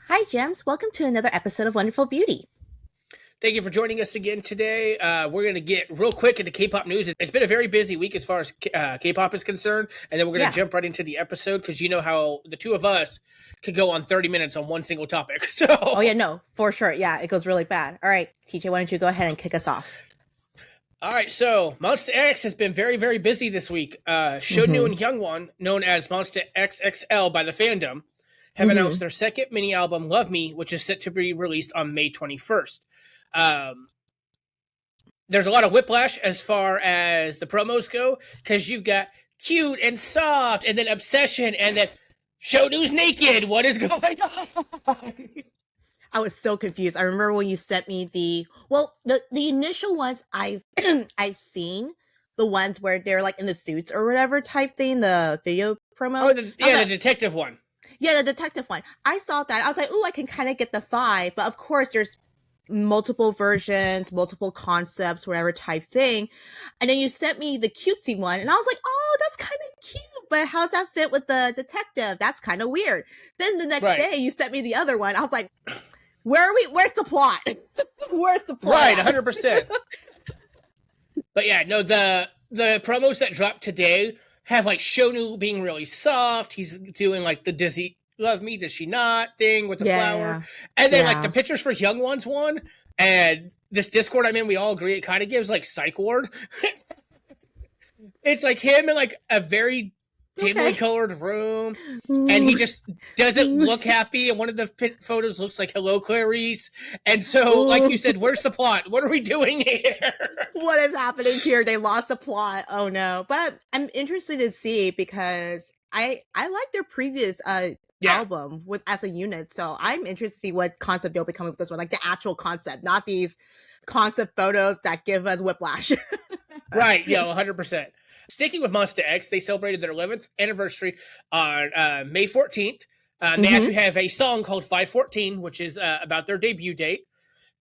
Hi, Gems. Welcome to another episode of Wonderful Beauty. Thank you for joining us again today. We're going to get real quick into K-pop news. It's been a very busy week as far as K-pop is concerned, and then we're going to jump right into the episode because you know how the two of us could go on 30 minutes on one single topic. So, oh yeah, no, for sure. Yeah, it goes really bad. All right, TJ, why don't you go ahead and kick us off? All right, so Monsta X has been very, very busy this week. Onew and Jonghyun, known as Monsta XXL by the fandom, have announced their second mini album, Love Me, which is set to be released on May 21st. There's a lot of whiplash as far as the promos go, because you've got cute and soft, and then obsession, and then Onew's naked. What is going on? I was so confused. I remember when you sent me the initial ones I've seen, the ones where they're like in the suits or whatever type thing, the video promo. Oh, the detective one. Yeah, the detective one. I saw that. I was like, ooh, I can kind of get the vibe. But of course, there's multiple versions, multiple concepts, whatever type thing. And then you sent me the cutesy one. And I was like, oh, that's kind of cute. But how's that fit with the detective? That's kind of weird. Then the next day, you sent me the other one. I was like, where are we? Where's the plot? Where's the plot? Right, 100%. But yeah, no, the promos that dropped today have like Onew being really soft. He's doing like the does he love me, does she not thing with the flower. And then like the pictures for Jonghyun's one and this Discord I'm in, we all agree it kind of gives like Psych Ward. It's like him in like a very dimly colored room, and he just doesn't look happy. And one of the photos looks like "Hello, Clarice." And so, like you said, where's the plot? What are we doing here? What is happening here? They lost the plot. Oh no! But I'm interested to see because I like their previous album with as a unit, so I'm interested to see what concept they'll be coming with this one, like the actual concept, not these concept photos that give us whiplash. Right? Yeah, 100%. Sticking with Monsta X, they celebrated their 11th anniversary on May 14th. They actually have a song called 514, which is about their debut date.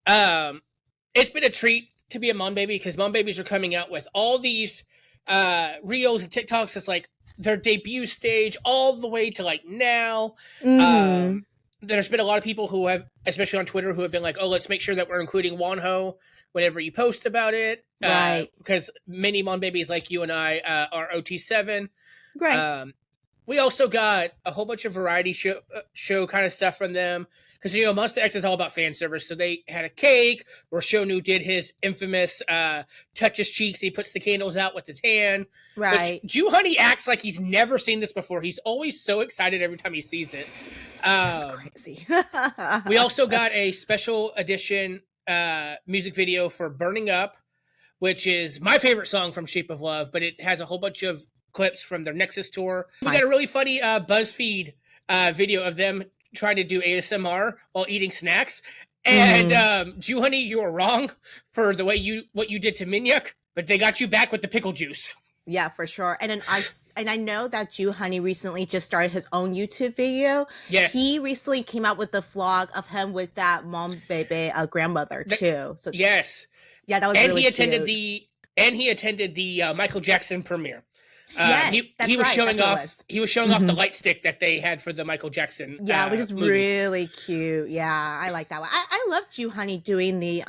It's been a treat to be a mom baby because mom babies are coming out with all these reels and TikToks that's like their debut stage all the way to like now. There's been a lot of people who have, especially on Twitter, who have been like, oh, let's make sure that we're including Wonho whenever you post about it. Right. Because many mom babies like you and I are OT7. Right. We also got a whole bunch of variety show kind of stuff from them. Because, you know, Monsta X is all about fan service. So they had a cake where Onew did his infamous touch his cheeks. He puts the candles out with his hand. Right. Jonghyun acts like he's never seen this before. He's always so excited every time he sees it. That's crazy. We also got a special edition music video for Burning Up, which is my favorite song from Shape of Love, but it has a whole bunch of clips from their Nexus tour. We got a really funny BuzzFeed video of them trying to do ASMR while eating snacks. And Jonghyun, you were wrong for the way what you did to Minhyuk, but they got you back with the pickle juice. Yeah, for sure. And then I know that Jonghyun recently just started his own YouTube video. Yes. He recently came out with the vlog of him with that mom baby grandmother too. So yes. Yeah, that was really cute. He attended the Michael Jackson premiere. Yes, he was showing off. He was showing off the light stick that they had for the Michael Jackson. Yeah, which is really cute. Yeah, I like that one. I love Jonghyun doing the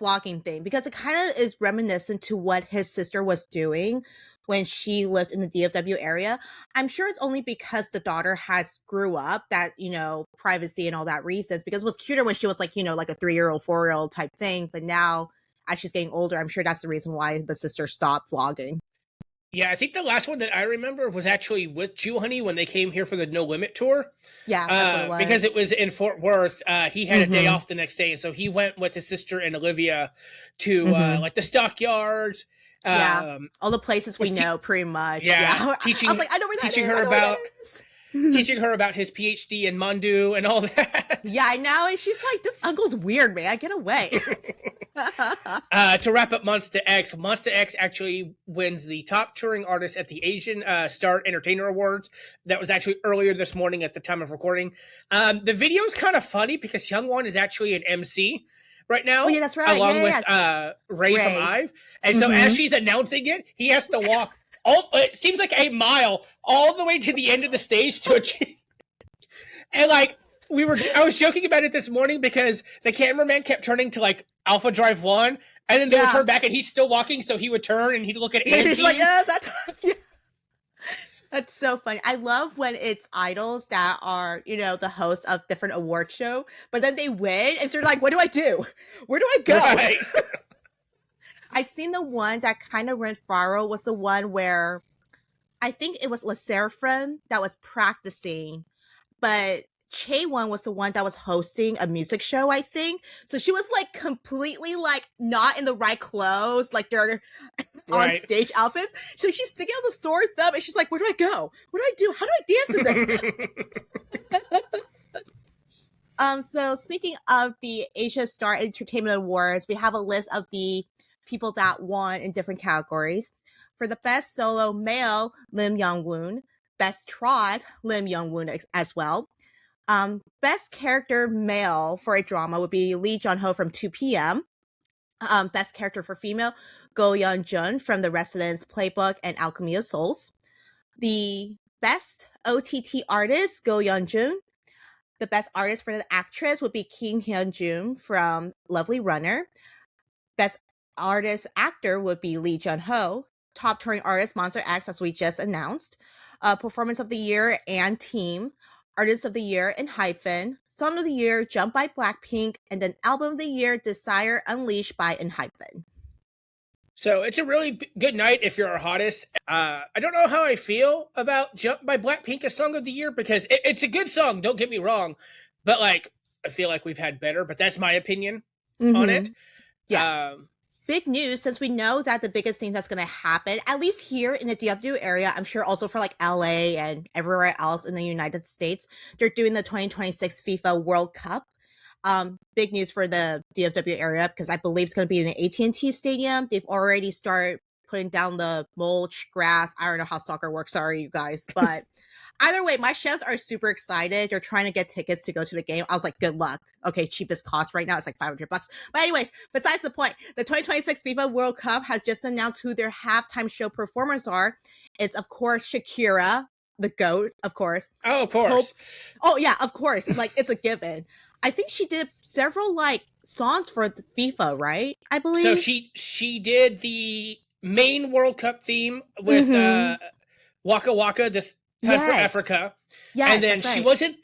vlogging thing because it kind of is reminiscent to what his sister was doing when she lived in the DFW area. I'm sure it's only because the daughter has grew up that, you know, privacy and all that reasons, because it was cuter when she was like, you know, like a 3-year-old, 4-year-old type thing. But now as she's getting older, I'm sure that's the reason why the sister stopped vlogging. Yeah, I think the last one that I remember was actually with Jonghyun when they came here for the No Limit tour. Yeah, that's what it was. Because it was in Fort Worth. He had a day off the next day, and so he went with his sister and Olivia to like the stockyards. All the places we know, pretty much. Yeah, teaching. I was like, I know where that teaching her about teaching her about his PhD in Mandu and all that. Yeah, I know. And she's like, this uncle's weird, man. Get away. To wrap up Monsta X actually wins the top touring artist at the Asian Star Entertainer Awards. That was actually earlier this morning at the time of recording. The video is kind of funny because Jonghyun is actually an MC right now. Oh, yeah, that's right. Along with Ray from IVE. And so as she's announcing it, he has to walk it seems like a mile all the way to the end of the stage to achieve. And like, I was joking about it this morning because the cameraman kept turning to like Alpha Drive 1 and then they would turn back and he's still walking. So he would turn and he'd look at Andy. He's like, yes, that's so funny. I love when it's idols that are, the hosts of different award show, but then they win and so they're like, what do I do? Where do I go? Right. I seen the one that kind of went viral was the one where I think it was Jseph that was practicing, but Chaewon was the one that was hosting a music show, I think. So she was like completely like not in the right clothes, like they're on stage outfits. So she's sticking out the sore thumb and she's like, where do I go? What do I do? How do I dance in this? So speaking of the Asia Star Entertainment Awards, we have a list of the people that won in different categories. For the best solo male, Lim Young-woon. Best trot, Lim Young-woon as well. Best character male for a drama would be Lee Jun-ho from 2 p.m. Best character for female, Go Yeon-jun from The Residence Playbook and Alchemy of Souls. The best OTT artist, Go Yeon-jun. The best artist for the actress would be Kim Hyun-jun from Lovely Runner. Best artist actor would be Lee Jun-ho. Top touring artist, Monsta X, as we just announced. Performance of the year and team. Artist of the year and Hyphen. Song of the year, Jump by Blackpink. And then album of the year, Desire Unleashed by Hyphen. So it's a really good night if you're our hottest. I don't know how I feel about Jump by Blackpink as Song of the Year because it's a good song, don't get me wrong. But like, I feel like we've had better, but that's my opinion on it. Yeah. Big news, since we know that the biggest thing that's going to happen, at least here in the DFW area, I'm sure also for like LA and everywhere else in the United States, they're doing the 2026 FIFA World Cup. Big news for the DFW area because I believe it's going to be in an AT&T stadium. They've already started putting down the mulch, grass. I don't know how soccer works. Sorry, you guys. But either way, my chefs are super excited. They're trying to get tickets to go to the game. I was like, good luck. Okay, cheapest cost right now. It's like $500. But anyways, besides the point, the 2026 FIFA World Cup has just announced who their halftime show performers are. It's, of course, Shakira, the GOAT, of course. Oh, of course. Oh, yeah, of course. Like, it's a given. I think she did several, like, songs for the FIFA, right? I believe. So she did the main World Cup theme with Waka Waka, this time for Africa. Yes, and then right. she wasn't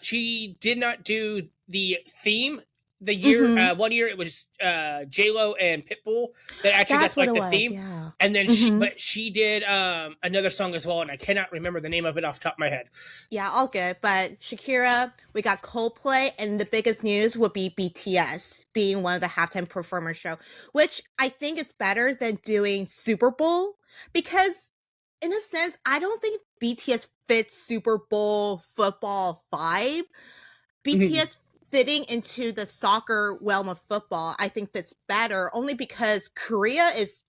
she did not do the theme the year, 1 year it was J-Lo and Pitbull that actually got like the theme. Yeah. And then she did another song as well, and I cannot remember the name of it off the top of my head. Yeah, all good. But Shakira, we got Coldplay, and the biggest news would be BTS being one of the halftime performers show, which I think is better than doing Super Bowl because in a sense, I don't think BTS fits Super Bowl football vibe. BTS fitting into the soccer realm of football, I think fits better only because Korea is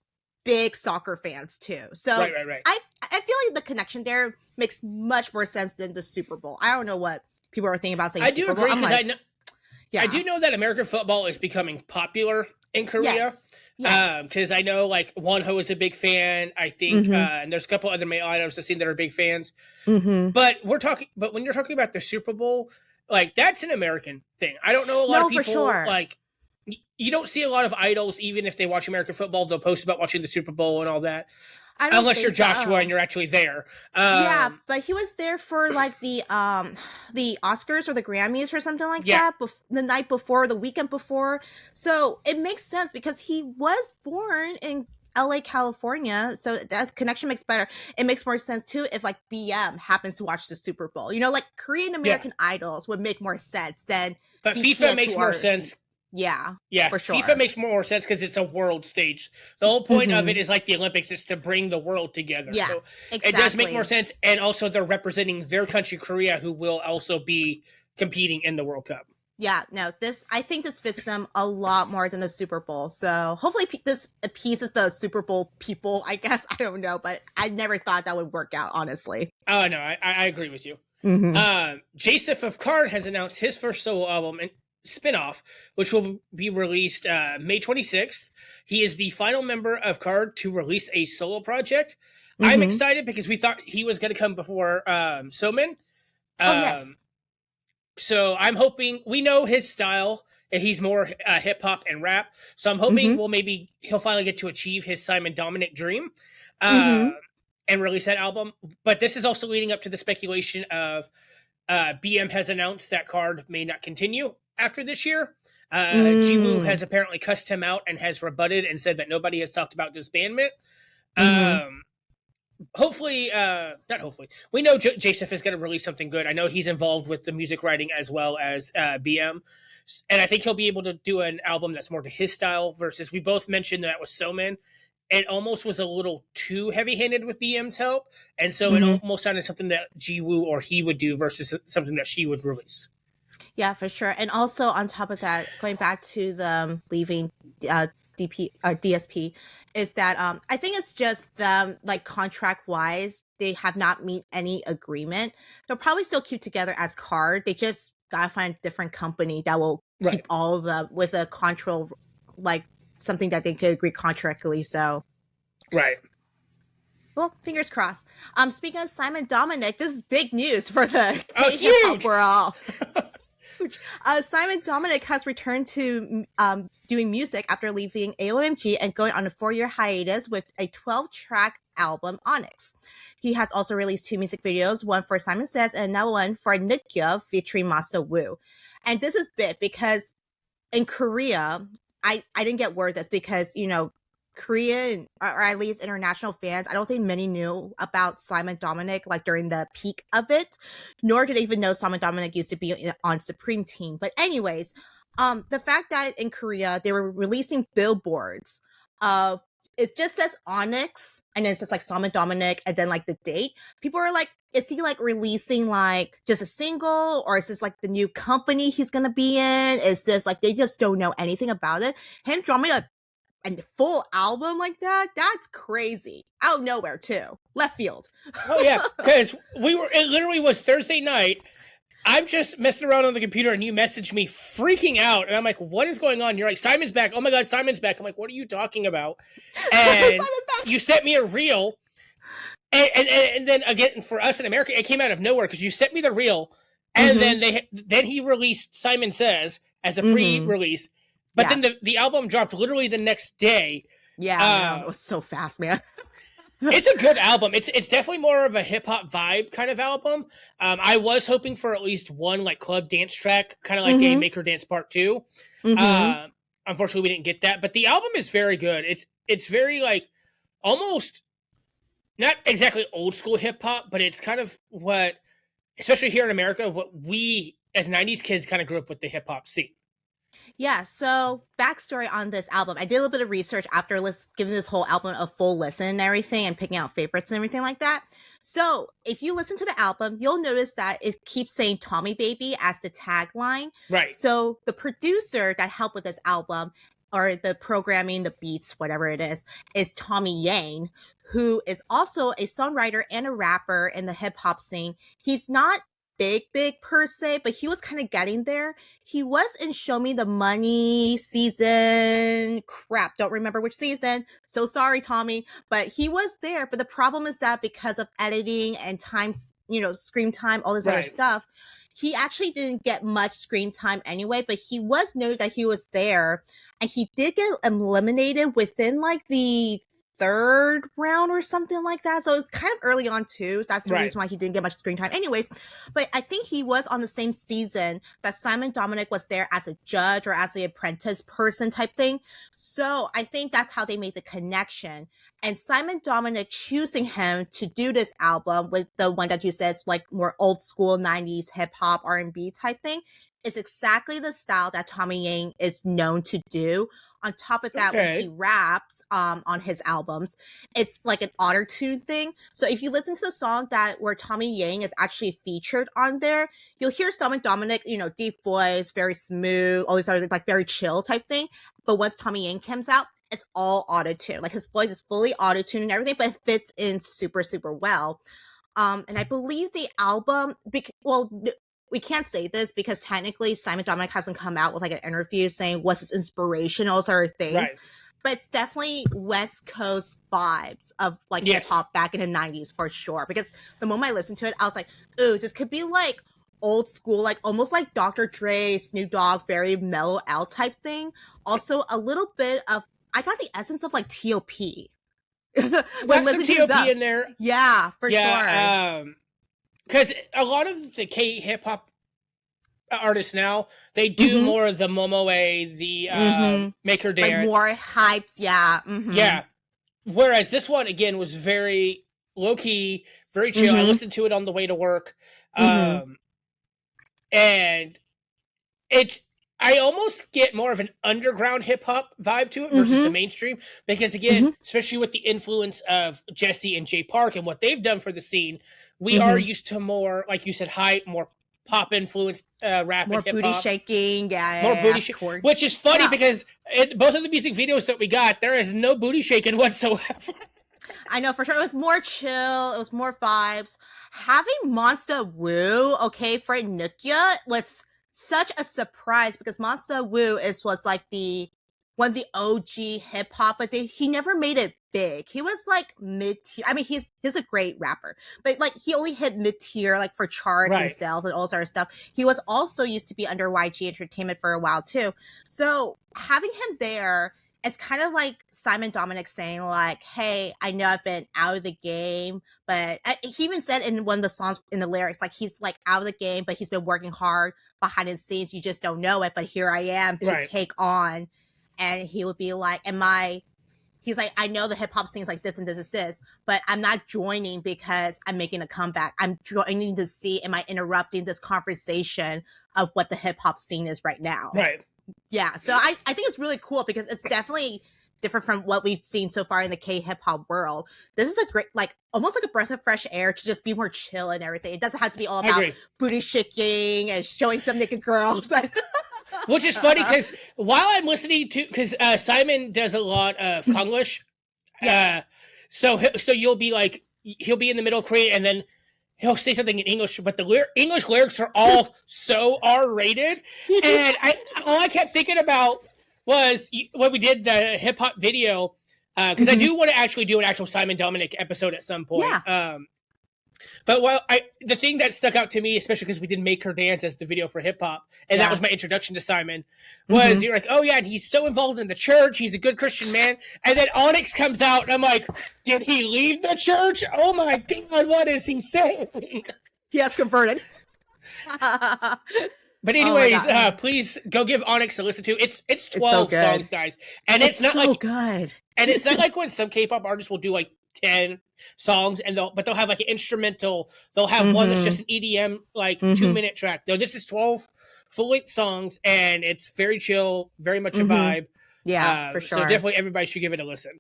big soccer fans too. So right. I feel like the connection there makes much more sense than the Super Bowl. I don't know what people are thinking about saying Super Bowl. I do agree because I do know that American football is becoming popular in Korea. Yes. Because I know like Wonho is a big fan. I think, and there's a couple other male items I've seen that are big fans. But when you're talking about the Super Bowl, like that's an American thing. I don't know a lot of people for sure. Like you don't see a lot of idols, even if they watch American football, they'll post about watching the Super Bowl and all that. Unless you're Joshua and you're actually there. Yeah, but he was there for like the Oscars or the Grammys or something like that the night before, the weekend before. So it makes sense because he was born in LA, California. So that connection makes better. It makes more sense too if like BM happens to watch the Super Bowl. You know, like Korean American idols would make more sense than But BTS FIFA makes more sense. Yeah, for sure. FIFA makes more sense because it's a world stage. The whole point of it is like the Olympics is to bring the world together. Yeah, so exactly. It does make more sense. And also they're representing their country, Korea, who will also be competing in the World Cup. Yeah, no, I think this fits them a lot more than the Super Bowl. So hopefully this appeases the Super Bowl people, I guess. I don't know, but I never thought that would work out, honestly. Oh, no, I agree with you. Jseph of Card has announced his first solo album and spinoff, which will be released May 26th. He is the final member of Card to release a solo project. I'm excited because we thought he was going to come before Somin. Yes. So I'm hoping, we know his style, and he's more hip hop and rap. So I'm hoping he'll finally get to achieve his Simon Dominic dream and release that album. But this is also leading up to the speculation of BM has announced that Card may not continue after this year. Jiwoo has apparently cussed him out and has rebutted and said that nobody has talked about disbandment. Hopefully, not hopefully, we know Jseph is going to release something good. I know he's involved with the music writing as well as BM. And I think he'll be able to do an album that's more to his style versus, we both mentioned that with Somin. It almost was a little too heavy-handed with BM's help. And so it almost sounded something that Jiwoo or he would do versus something that she would release. Yeah, for sure. And also on top of that, going back to them leaving DSP, is that I think it's just them, like, contract wise, they have not meet any agreement. They'll probably still keep together as Card. They just gotta find a different company that will keep all of them with a control, like something that they could agree contractually. So well, fingers crossed. Speaking of Simon Dominic, this is big news for the K-hip world. Simon Dominic has returned to doing music after leaving AOMG and going on a 4-year hiatus with a 12-track album, Onyx. He has also released 2 music videos, one for Simon Says and another one for Nikyo featuring Monsta Wu. And this is big because in Korea, I didn't get word this because, you know, Korean, or at least international fans, I don't think many knew about Simon Dominic like during the peak of it, nor did they even know Simon Dominic used to be on Supreme Team. But anyways, the fact that in Korea they were releasing billboards of, it just says Onyx and then it says like Simon Dominic and then like the date, people are like, is he like releasing like just a single, or is this like the new company he's gonna be in? Is this like, they just don't know anything about it? Him drumming a full album like that, that's crazy. Out of nowhere too, left field. Oh yeah, because it literally was Thursday night. I'm just messing around on the computer and you messaged me freaking out, and I'm like, what is going on? You're like, Simon's back. Oh my god, Simon's back. I'm like, what are you talking about? And you sent me a reel, and then again, for us in America, it came out of nowhere because you sent me the reel, and then he released Simon Says as a pre-release. But then the album dropped literally the next day. Yeah, it was so fast, man. It's a good album. It's definitely more of a hip hop vibe kind of album. I was hoping for at least one like club dance track, kind of like a Make Her Dance Part 2. Unfortunately, we didn't get that. But the album is very good. It's very like almost not exactly old school hip hop, but it's kind of what, especially here in America, what we as 90s kids kind of grew up with the hip hop scene. Yeah, so backstory on this album. I did a little bit of research after giving this whole album a full listen and everything and picking out favorites and everything like that. So if you listen to the album, you'll notice that it keeps saying Tommy Baby as the tagline. Right. So the producer that helped with this album, or the programming, the beats, whatever it is Tommy Yang, who is also a songwriter and a rapper in the hip hop scene. He's not big per se, but he was kind of getting there. He was in Show Me the Money season, don't remember which season, so sorry Tommy, but he was there. But the problem is that because of editing and time, you know, screen time, all this other stuff, he actually didn't get much screen time anyway, but he was noted that he was there, and he did get eliminated within like the 3rd round or something like that. So it was kind of early on too. So that's the reason why he didn't get much screen time. Anyways, but I think he was on the same season that Simon Dominic was there as a judge or as the apprentice person type thing. So I think that's how they made the connection. And Simon Dominic choosing him to do this album with the one that you said is like more old school 90s hip hop R&B type thing is exactly the style that Tommy Yang is known to do. On top of that, when he raps on his albums, it's like an auto-tune thing. So if you listen to the song where Tommy Yang is actually featured on there, you'll hear some of Dominic, deep voice, very smooth, all these other like very chill type thing. But once Tommy Yang comes out, it's all auto-tune. Like his voice is fully auto-tuned and everything, but it fits in super, super well. And I believe the album, we can't say this because technically Simon Dominic hasn't come out with like an interview saying what's his inspiration, all sort of things. Right. But it's definitely West Coast vibes of like hip hop back in the 90s for sure. Because the moment I listened to it, I was like, ooh, this could be like old school, like almost like Dr. Dre, Snoop Dogg, very mellow out type thing. Also a little bit of, I got the essence of like T.O.P. When some T.O.P. in there. Yeah, for sure. Because a lot of the K-hip-hop artists now, they do more of the Momoe, the Make Her Dance. Like more hyped, yeah. Yeah. Whereas this one, again, was very low-key, very chill. I listened to it on the way to work. And I almost get more of an underground hip-hop vibe to it versus the mainstream. Because, again, especially with the influence of Jesse and Jay Park and what they've done for the scene, we are used to more, like you said, hype, more pop influenced rap more and hip-hop. Booty shaking, more booty shaking. Which is funny because in both of the music videos that we got, there is no booty shaking whatsoever. I know, for sure. It was more chill. It was more vibes. Having Monsta Woo, for Nukya was such a surprise because Monsta Woo was like one of the OG hip hop, but he never made it big. He was like mid tier. I mean, he's a great rapper, but like he only hit mid tier, like for charts and sales and all sort of stuff. He was also used to be under YG Entertainment for a while too. So having him there, it's kind of like Simon Dominic saying like, hey, I know I've been out of the game, but he even said in one of the songs in the lyrics, like he's like out of the game, but he's been working hard behind the scenes. You just don't know it, but here I am to take on. And he would be like, he's like, I know the hip hop scene is like this and this is this, but I'm not joining because I'm making a comeback. I'm joining to see, am I interrupting this conversation of what the hip hop scene is right now? Right. Yeah. So I think it's really cool because it's definitely different from what we've seen so far in the K-hip hop world. This is a great, like almost like a breath of fresh air to just be more chill and everything. It doesn't have to be all about booty shaking and showing some naked girls. Which is funny because while I'm listening to, because Simon does a lot of Konglish, so you'll be like, he'll be in the middle of creating and then he'll say something in English, but the English lyrics are all so R-rated, and all I kept thinking about was when we did the hip hop video, because I do want to actually do an actual Simon Dominic episode at some point. Yeah. But the thing that stuck out to me, especially because we did Make Her Dance as the video for hip hop, and that was my introduction to Simon, was you're like, oh yeah, and he's so involved in the church, he's a good Christian man, and then Onyx comes out, and I'm like, did he leave the church? Oh my God, what is he saying? He has converted. But anyways, please go give Onyx a listen to. It's 12 songs, guys, and it's not so like good. And it's not like when some K-pop artists will do like 10 songs and they'll have like an instrumental. They'll have one that's just an EDM like 2-minute track. No, this is 12 full-length songs, and it's very chill, very much a vibe. Yeah, for sure. So definitely everybody should give it a listen.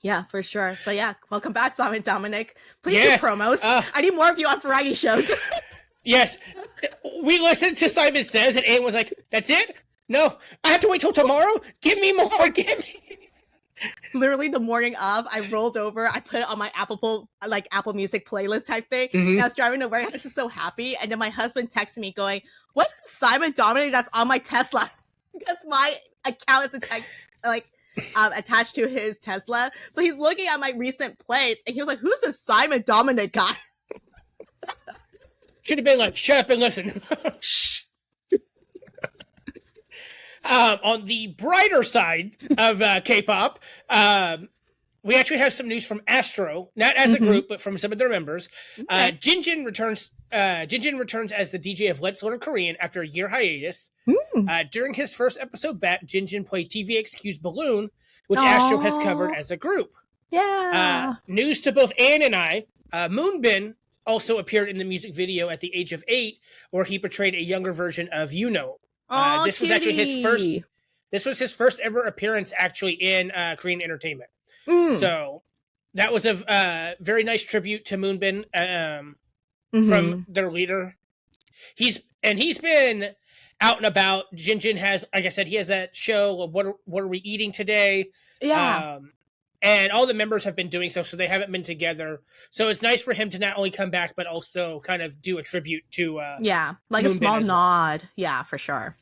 Yeah, for sure. But yeah, welcome back, Simon Dominic. Please do promos. I need more of you on variety shows. Yes. We listened to Simon Says, and Anne was like, that's it? No, I have to wait till tomorrow? Give me more, give me. Literally the morning of, I rolled over, I put it on my Apple Music playlist type thing, and I was driving to work, I was just so happy, and then my husband texted me going, what's the Simon Dominic that's on my Tesla? Because my account is attached to his Tesla, so he's looking at my recent plates, and he was like, who's the Simon Dominic guy? Should have been like, shut up and listen. On the brighter side of K-pop, we actually have some news from ASTRO, not as a group, but from some of their members. Jonghyun returns. Jonghyun returns as the DJ of Let's Learn Korean after a year hiatus. During his first episode back, Jonghyun played TVXQ's Balloon, which ASTRO has covered as a group. Yeah. News to both Anne and I. Moonbin also appeared in the music video at the age of 8, where he portrayed a younger version of This was actually his first This was his first ever appearance actually in Korean entertainment. So that was a very nice tribute to Moonbin from their leader. He's been out and about. Jin has, like I said, he has that show of what are we eating today? Yeah. And all the members have been doing so they haven't been together. So it's nice for him to not only come back, but also kind of do a tribute to like Moonbin a small nod. Yeah, for sure.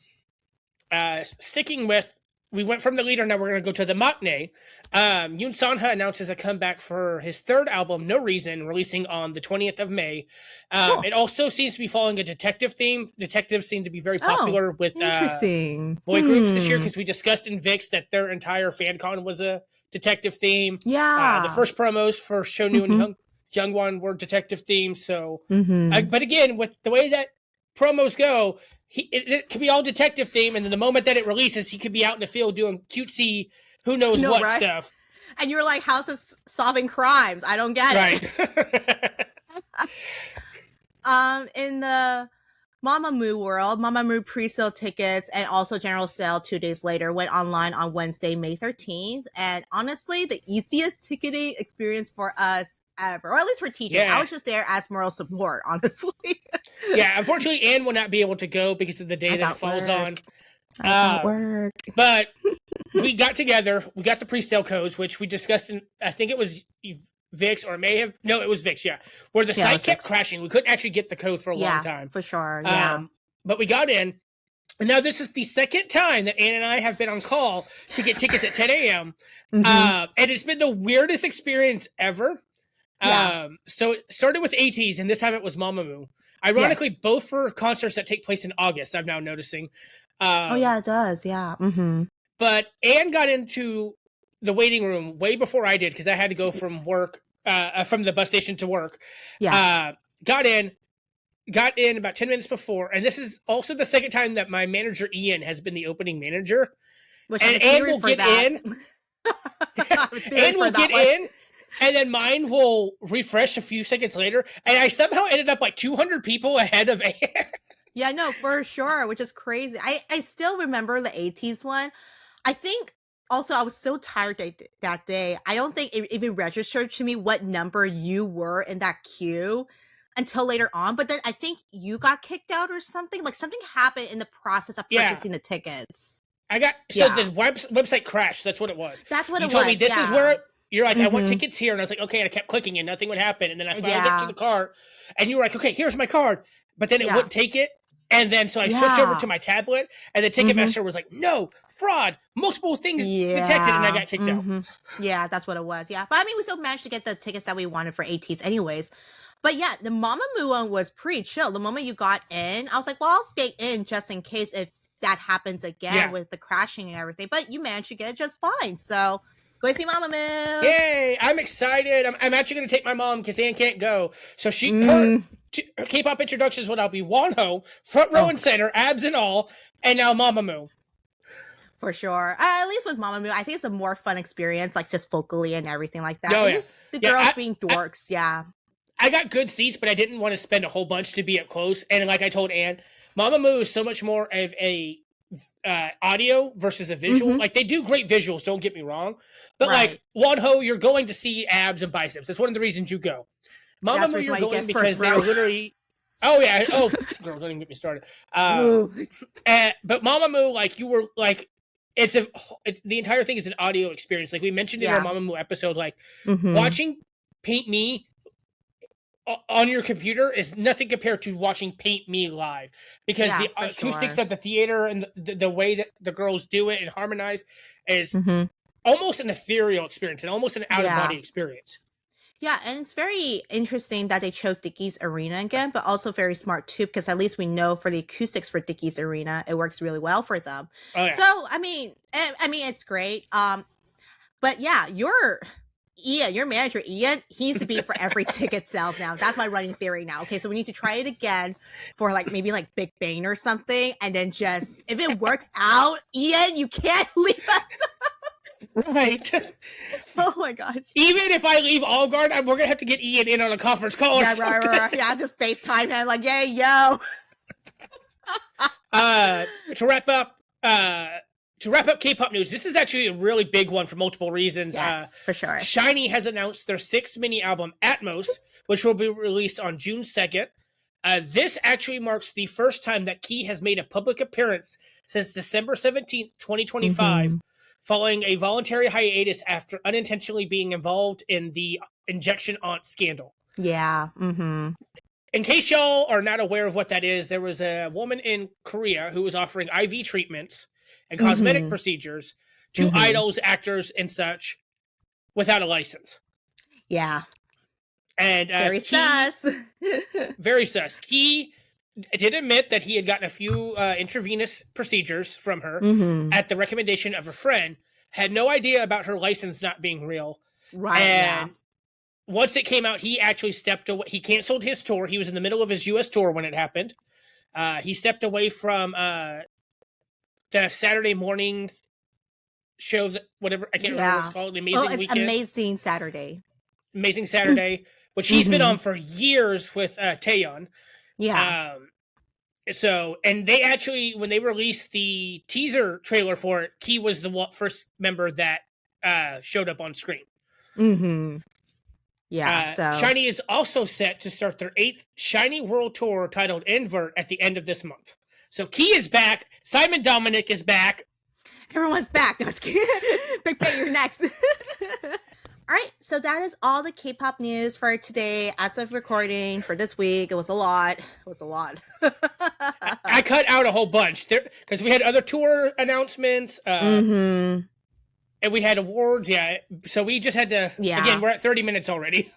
Sticking with, we went from the leader, now we're going to go to the Maknae. Yoon Sanha announces a comeback for his third album, No Reason, releasing on the 20th of May. Cool. It also seems to be following a detective theme. Detectives seem to be very popular with boy groups this year, because we discussed in VIX that their entire fan con was a detective theme. Yeah. The first promos for Onew and Jonghyun were detective themes. So, but again, with the way that promos go, it could be all detective theme, and then the moment that it releases, he could be out in the field doing cutesy, who knows what right? stuff. And you're like, how's this solving crimes? I don't get it. In the Mamamoo world, Mamamoo pre-sale tickets and also general sale 2 days later went online on Wednesday, May 13th. And honestly, the easiest ticketing experience for us ever, or at least for TJ. Yes. I was just there as moral support, honestly. Yeah, unfortunately, Anne will not be able to go because of the day that it falls on. Work. But we got together. We got the pre-sale codes, which we discussed in, I think it was VIX, or it was VIX, yeah. Where the site kept crashing. We couldn't actually get the code for a long time. For sure, yeah. But we got in. And now this is the second time that Anne and I have been on call to get tickets at 10 a.m. And it's been the weirdest experience ever. Yeah. So it started with ATs, and this time it was Mamamoo. Ironically, both for concerts that take place in August, I'm now noticing. It does, yeah. But Anne got into the waiting room way before I did, because I had to go from work, from the bus station to work. Yeah. Got in about 10 minutes before, and this is also the second time that my manager Ian has been the opening manager. And Anne will get in. Anne will get in. And then mine will refresh a few seconds later. And I somehow ended up like 200 people ahead of Anne. Yeah, no, for sure, which is crazy. I still remember the 80s one. I think also I was so tired that day. I don't think it even registered to me what number you were in that queue until later on. But then I think you got kicked out or something. Like something happened in the process of purchasing the tickets. The website crashed. That's what it was. That's what it was. You told me this is where... You're like, I want tickets here. And I was like, okay. And I kept clicking and nothing would happen. And then I finally get to the cart. And you were like, okay, here's my card. But then it wouldn't take it. And then so I switched over to my tablet. And the Ticketmaster was like, no, fraud. Multiple things detected. And I got kicked out. Yeah, that's what it was. Yeah. But I mean, we still managed to get the tickets that we wanted for ATs anyways. But yeah, the Mamamoo one was pretty chill. The moment you got in, I was like, well, I'll stay in just in case if that happens again with the crashing and everything. But you managed to get it just fine. So... go see Mamamoo. Yay! I'm excited. I'm actually going to take my mom because Anne can't go. So her K-pop introductions would now be Wonho, front row and center, abs and all, and now Mamamoo. For sure. At least with Mamamoo, I think it's a more fun experience, like just vocally and everything like that. Just the girls being dorks, I got good seats, but I didn't want to spend a whole bunch to be up close. And like I told Anne, Mamamoo is so much more of a audio versus a visual. Like they do great visuals, don't get me wrong, but like Wonho, you're going to see abs and biceps. That's one of the reasons you go. Mamamoo, you're going because they're literally girl, don't even get me started. But Mamamoo, like you were like, it's the entire thing is an audio experience. Like we mentioned in our Mamamoo episode, like watching Paint Me on your computer is nothing compared to watching Paint Me live, because the acoustics of the theater and the way that the girls do it and harmonize is almost an ethereal experience and almost an out-of-body experience. Yeah, and it's very interesting that they chose Dickies Arena again, but also very smart too, because at least we know for the acoustics for Dickies Arena, it works really well for them. Oh, yeah. So, I mean, it's great. But yeah, your manager, Ian, he needs to be for every ticket sales now. That's my running theory now. Okay, so we need to try it again for maybe Big Bang or something. And then just, if it works out, Ian, you can't leave us. Right. Oh my gosh. Even if I leave All Guard, we're going to have to get Ian in on a conference call or something. Right. Yeah, just FaceTime him like, hey, yo. To wrap up to wrap up K-pop news, this is actually a really big one for multiple reasons. Yes, for sure. SHINee has announced their 6th mini album, Atmos, which will be released on June 2nd. This actually marks the first time that Key has made a public appearance since December 17th, 2025, following a voluntary hiatus after unintentionally being involved in the injection aunt scandal. Yeah. In case y'all are not aware of what that is, there was a woman in Korea who was offering IV treatments and cosmetic procedures to idols, actors, and such without a license. Yeah. And very sus. Very sus. He did admit that he had gotten a few intravenous procedures from her at the recommendation of a friend, had no idea about her license not being real. Right, and once it came out, he actually stepped away. He canceled his tour. He was in the middle of his U.S. tour when it happened. He stepped away from the Saturday morning show, whatever, I can't remember what it's called, the Amazing Weekend. Amazing Saturday. Amazing Saturday, which he's been on for years with Taeyeon. Yeah. So, and they actually, when they released the teaser trailer for it, Key was the first member that showed up on screen. Yeah, so SHINee is also set to start their 8th SHINee World Tour titled Invert at the end of this month. So Key is back. Simon Dominic is back. Everyone's back. No, I was kidding. Big Bang, you're next. All right, so that is all the K-pop news for today. As of recording for this week, it was a lot. I cut out a whole bunch there because we had other tour announcements. And we had awards, so we just had to, again, we're at 30 minutes already.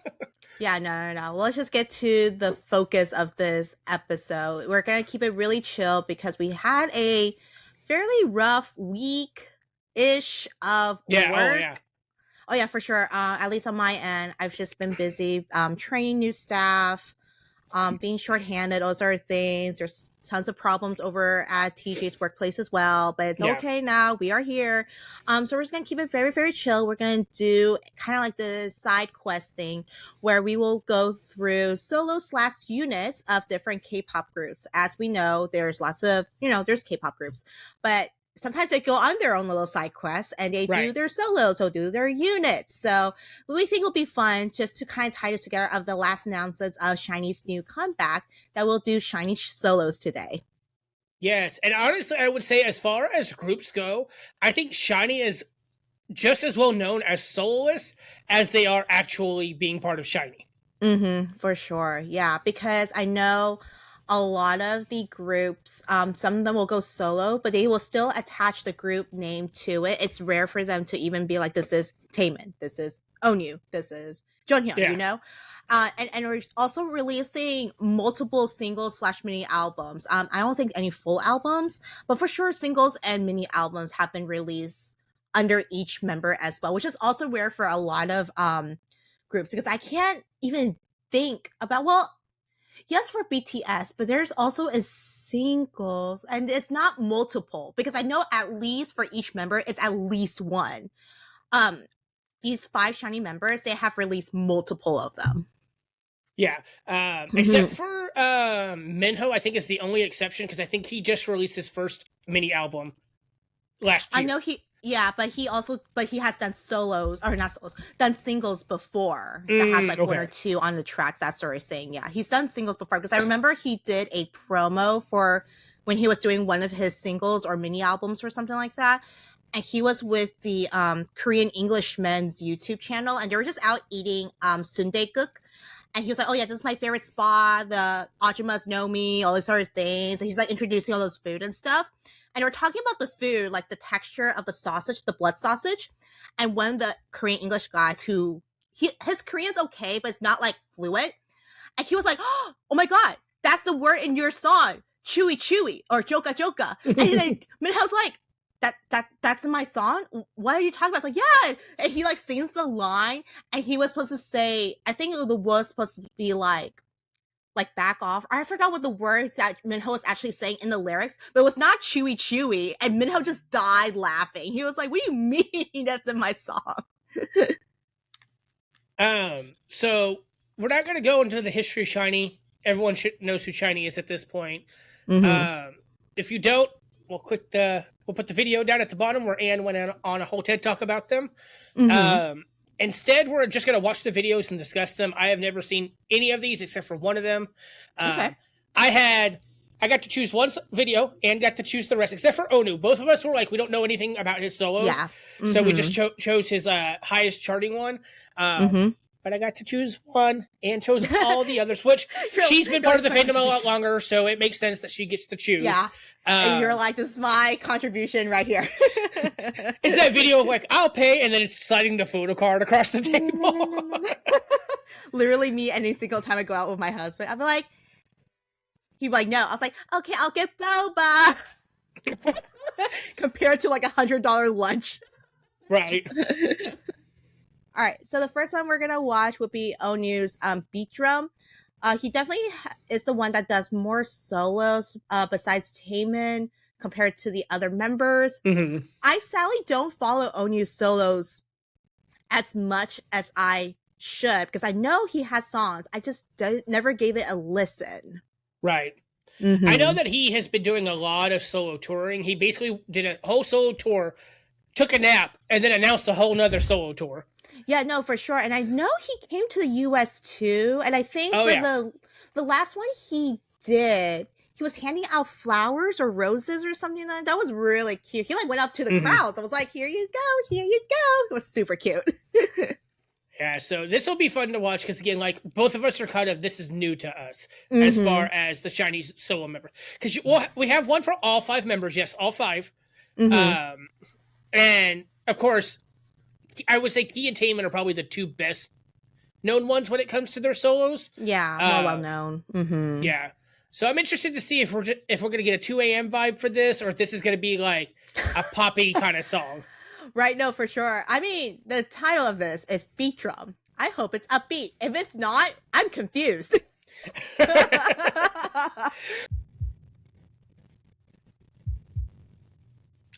No. Well, let's just get to the focus of this episode. We're going to keep it really chill because we had a fairly rough week-ish of work. Oh, yeah, for sure. At least on my end, I've just been busy training new staff, being shorthanded, those sort of things. There's tons of problems over at TJ's workplace as well, but it's okay now. We are here. So we're just going to keep it very, very chill. We're going to do kind of like the side quest thing where we will go through solo/units of different K-pop groups. As we know, there's lots of, there's K-pop groups, but sometimes they go on their own little side quests and they do their solos or do their units. So we think it'll be fun just to kind of tie this together of the last announcements of SHINee's new comeback that we'll do SHINee solos today. Yes. And honestly, I would say as far as groups go, I think SHINee is just as well known as soloists as they are actually being part of SHINee. For sure. Yeah, because I know a lot of the groups, some of them will go solo, but they will still attach the group name to it. It's rare for them to even be like, this is Taemin, this is Onew, this is Jonghyun, And we're also releasing multiple singles/mini albums. I don't think any full albums, but for sure singles and mini albums have been released under each member as well, which is also rare for a lot of groups because I can't even think about, yes, for BTS, but there's also a singles, and it's not multiple because I know at least for each member, it's at least one. These 5 SHINee members, they have released multiple of them. Yeah, except for Minho, I think is the only exception because I think he just released his first mini album last year. I know but he has done solos, or not solos, done singles before that has like 1 or 2 on the track, that sort of thing. Yeah, he's done singles before because I remember he did a promo for when he was doing one of his singles or mini albums or something like that. And he was with the Korean Englishmen's YouTube channel, and they were just out eating sundae-guk. And he was like, oh yeah, this is my favorite spot. The Ajumas know me, all these sort of things. And he's like introducing all those food and stuff. And we're talking about the food, like the texture of the sausage, the blood sausage. And one of the Korean English guys his Korean's okay, but it's not like fluent. And he was like, oh my God, that's the word in your song. Chewy, chewy, or joka, joka. And then Minho's like, that's in my song? What are you talking about? It's like, yeah. And he like sings the line, and he was supposed to say, I think the word was supposed to be like back off. I forgot what the words that Minho was actually saying in the lyrics, but it was not chewy chewy. And Minho just died laughing. He was like, what do you mean that's in my song? So we're not going to go into the history of SHINee. Everyone knows who SHINee is at this point. If you don't, we'll we'll put the video down at the bottom where Anne went on a whole TED talk about them. Mhm. Instead, we're just going to watch the videos and discuss them. I have never seen any of these except for one of them. Okay. I got to choose one video and got to choose the rest, except for Onew. Both of us were like, we don't know anything about his solos. Yeah. So we just chose his highest charting one. But I got to choose one and chose all the others, which she's been part of the fandom a lot longer, so it makes sense that she gets to choose. Yeah. And you're like, this is my contribution right here. It's that video of like, I'll pay, and then it's sliding the photo card across the table. Literally me any single time I go out with my husband. I'm like, he'd be like, no. I was like, okay, I'll get boba. Compared to like $100 lunch. Right. All right. So the first one we're going to watch would be Onew's Beat Drum. He definitely is the one that does more solos besides Taemin compared to the other members. I sadly don't follow Onew's solos as much as I should because I know he has songs. I just never gave it a listen. Right. I know that he has been doing a lot of solo touring. He basically did a whole solo tour, took a nap, and then announced a whole nother solo tour. Yeah, no, for sure. And I know he came to the US too. And I think the last one he did, he was handing out flowers or roses or something like that. That was really cute. He like went up to the crowds. I was like, here you go, here you go. It was super cute. Yeah, so this will be fun to watch because, again, like, both of us are kind of, this is new to us as far as the SHINee solo member. Because we have one for all 5 members. Yes, all 5. And, of course, I would say Key and Taemin are probably the 2 best known ones when it comes to their solos. Yeah, more well known. Yeah. So I'm interested to see if we're going to get a 2 a.m. vibe for this or if this is going to be like a poppy kind of song. Right, no, for sure. I mean, the title of this is Beat Drum. I hope it's upbeat. If it's not, I'm confused.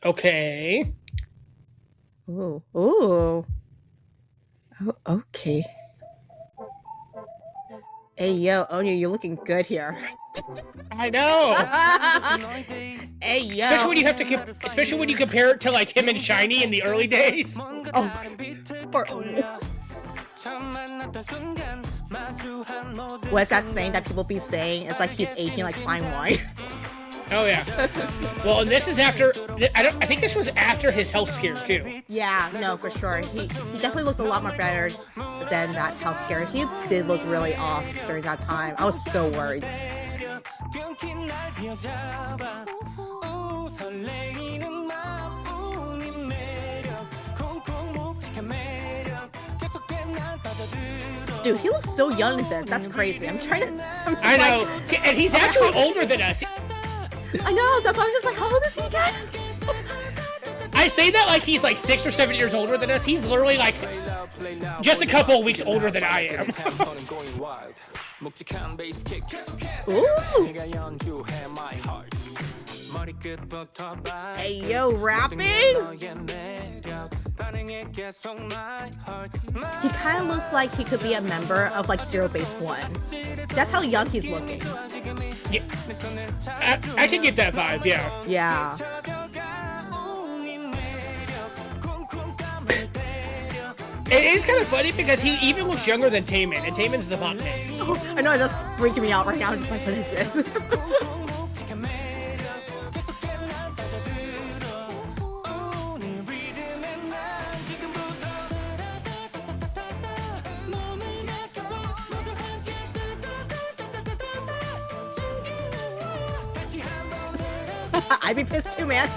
Okay. Ooh. Oh, okay. Hey, yo, Onew, you're looking good here. I know. Hey, yo. Especially when you compare it to like him and SHINee in the early days. Oh, poor Onew. What's that saying that people be saying? It's like he's aging like fine wine. Oh yeah. Well, and this is after. I think this was after his health scare too. Yeah, no, for sure. He definitely looks a lot more better than that health scare. He did look really off during that time. I was so worried. Dude, he looks so young in this. That's crazy. I know. And he's actually older than us. I know. That's why I'm just like, how old is he again? I say that like he's like 6 or 7 years older than us. He's literally like just a couple of weeks older than I am. Ooh. Hey, yo, rapping? He kind of looks like he could be a member of like Zero Base One. That's how young he's looking. Yeah. I can get that vibe, yeah. Yeah. It is kind of funny because he even looks younger than Taemin, and Taemin's the Maknae. Oh, I know, that's freaking me out right now. I'm just like, what is this? I'd be pissed too, man.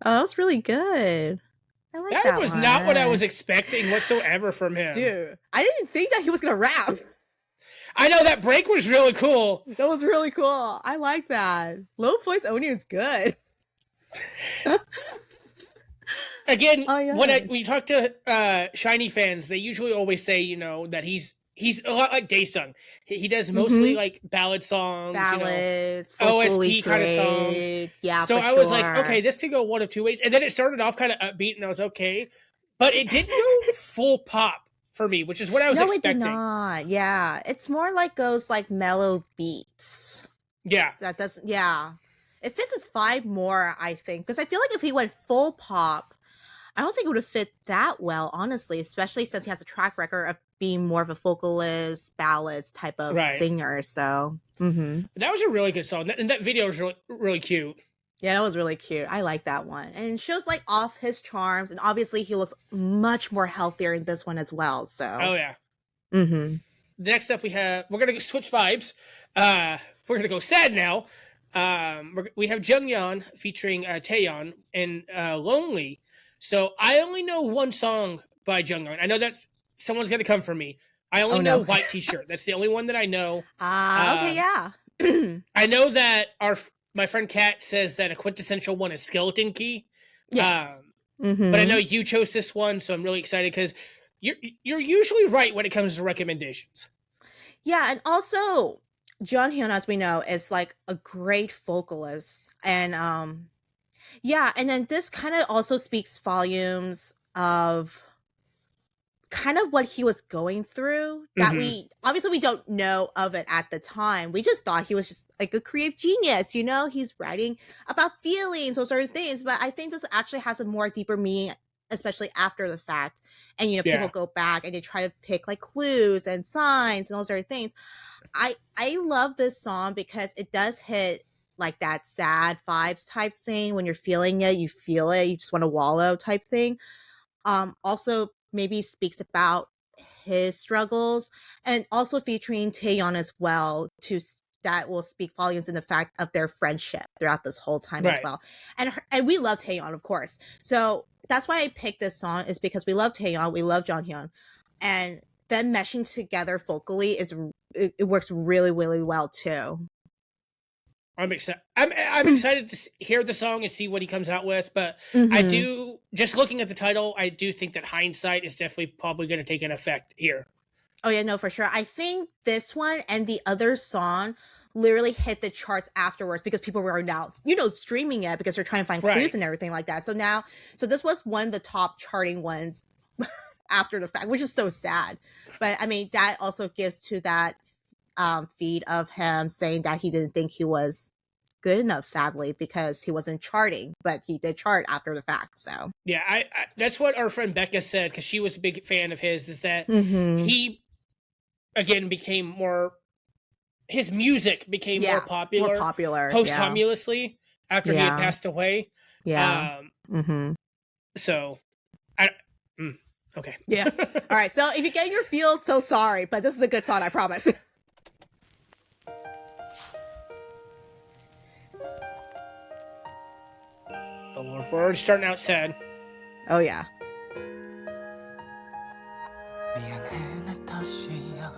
Oh, that was really good. I like that. That was not what I was expecting whatsoever from him. Dude, I didn't think that he was gonna rap. I know that break was really cool. That was really cool. I like that. Low voice Onew is good. again, Oh, yeah. when you talk to SHINee fans, they usually always say, you know, that he's a lot like Daesung. He does mostly like ballad songs, Ballads, you know, OST kind of songs. Yeah, So for I was like, sure. okay, this could go one of two ways. And then it started off kind of upbeat, and I was okay, but it didn't go full pop for me, which is what I was expecting. No, it did not. Yeah, it's more like goes like mellow beats. Yeah, That doesn't. Yeah, it fits his vibe more, I think, because I feel like if he went full pop, I don't think it would have fit that well, honestly, especially since he has a track record of being more of a vocalist, ballads type of singer. So that was a really good song, and that video was really, really cute. Yeah, that was really cute. I like that one. And it shows like off his charms. And obviously he looks much more healthier in this one as well. So oh yeah. Next up we're gonna switch vibes. We're gonna go sad now. We have Jonghyun featuring Taeyeon in Lonely. So I only know one song by Jonghyun. I know that's someone's gonna come for me. I only know White T-shirt. That's the only one that I know. Okay, yeah. I know that my friend Kat says that a quintessential one is Skeleton Key. Yes. But I know you chose this one, so I'm really excited because you're usually right when it comes to recommendations. Yeah, and also Jonghyun, as we know, is like a great vocalist. And yeah, and then this kind of also speaks volumes of kind of what he was going through that we don't know of it at the time. We just thought he was just like a creative genius, you know, he's writing about feelings or certain things, but I think this actually has a more deeper meaning, especially after the fact. And you know, people go back and they try to pick like clues and signs and all sort of things. I love this song because it does hit like that sad vibes type thing. When you're feeling it, you feel it, you just want to wallow type thing. Also maybe speaks about his struggles, and also featuring Taeyeon as well, that will speak volumes in the fact of their friendship throughout this whole time as well. And we love Taeyeon, of course. So that's why I picked this song, is because we love Taeyeon, we love Jonghyun, and them meshing together vocally it works really, really well too. I'm excited. I'm excited to hear the song and see what he comes out with. But I do, just looking at the title, I do think that hindsight is definitely probably going to take an effect here. Oh yeah, no, for sure. I think this one and the other song literally hit the charts afterwards because people were now, you know, streaming it because they're trying to find clues and everything like that. So this was one of the top charting ones after the fact, which is so sad. But I mean, that also gives to that feed of him saying that he didn't think he was good enough, sadly, because he wasn't charting, but he did chart after the fact. So yeah, I that's what our friend Becca said, because she was a big fan of his, is that he again became more, his music became more popular posthumously after he had passed away. So okay. Yeah. All right, so if you're getting your feels, so sorry, but this is a good song, I promise. We're already starting out sad. Oh yeah. 미안해 내 탓이야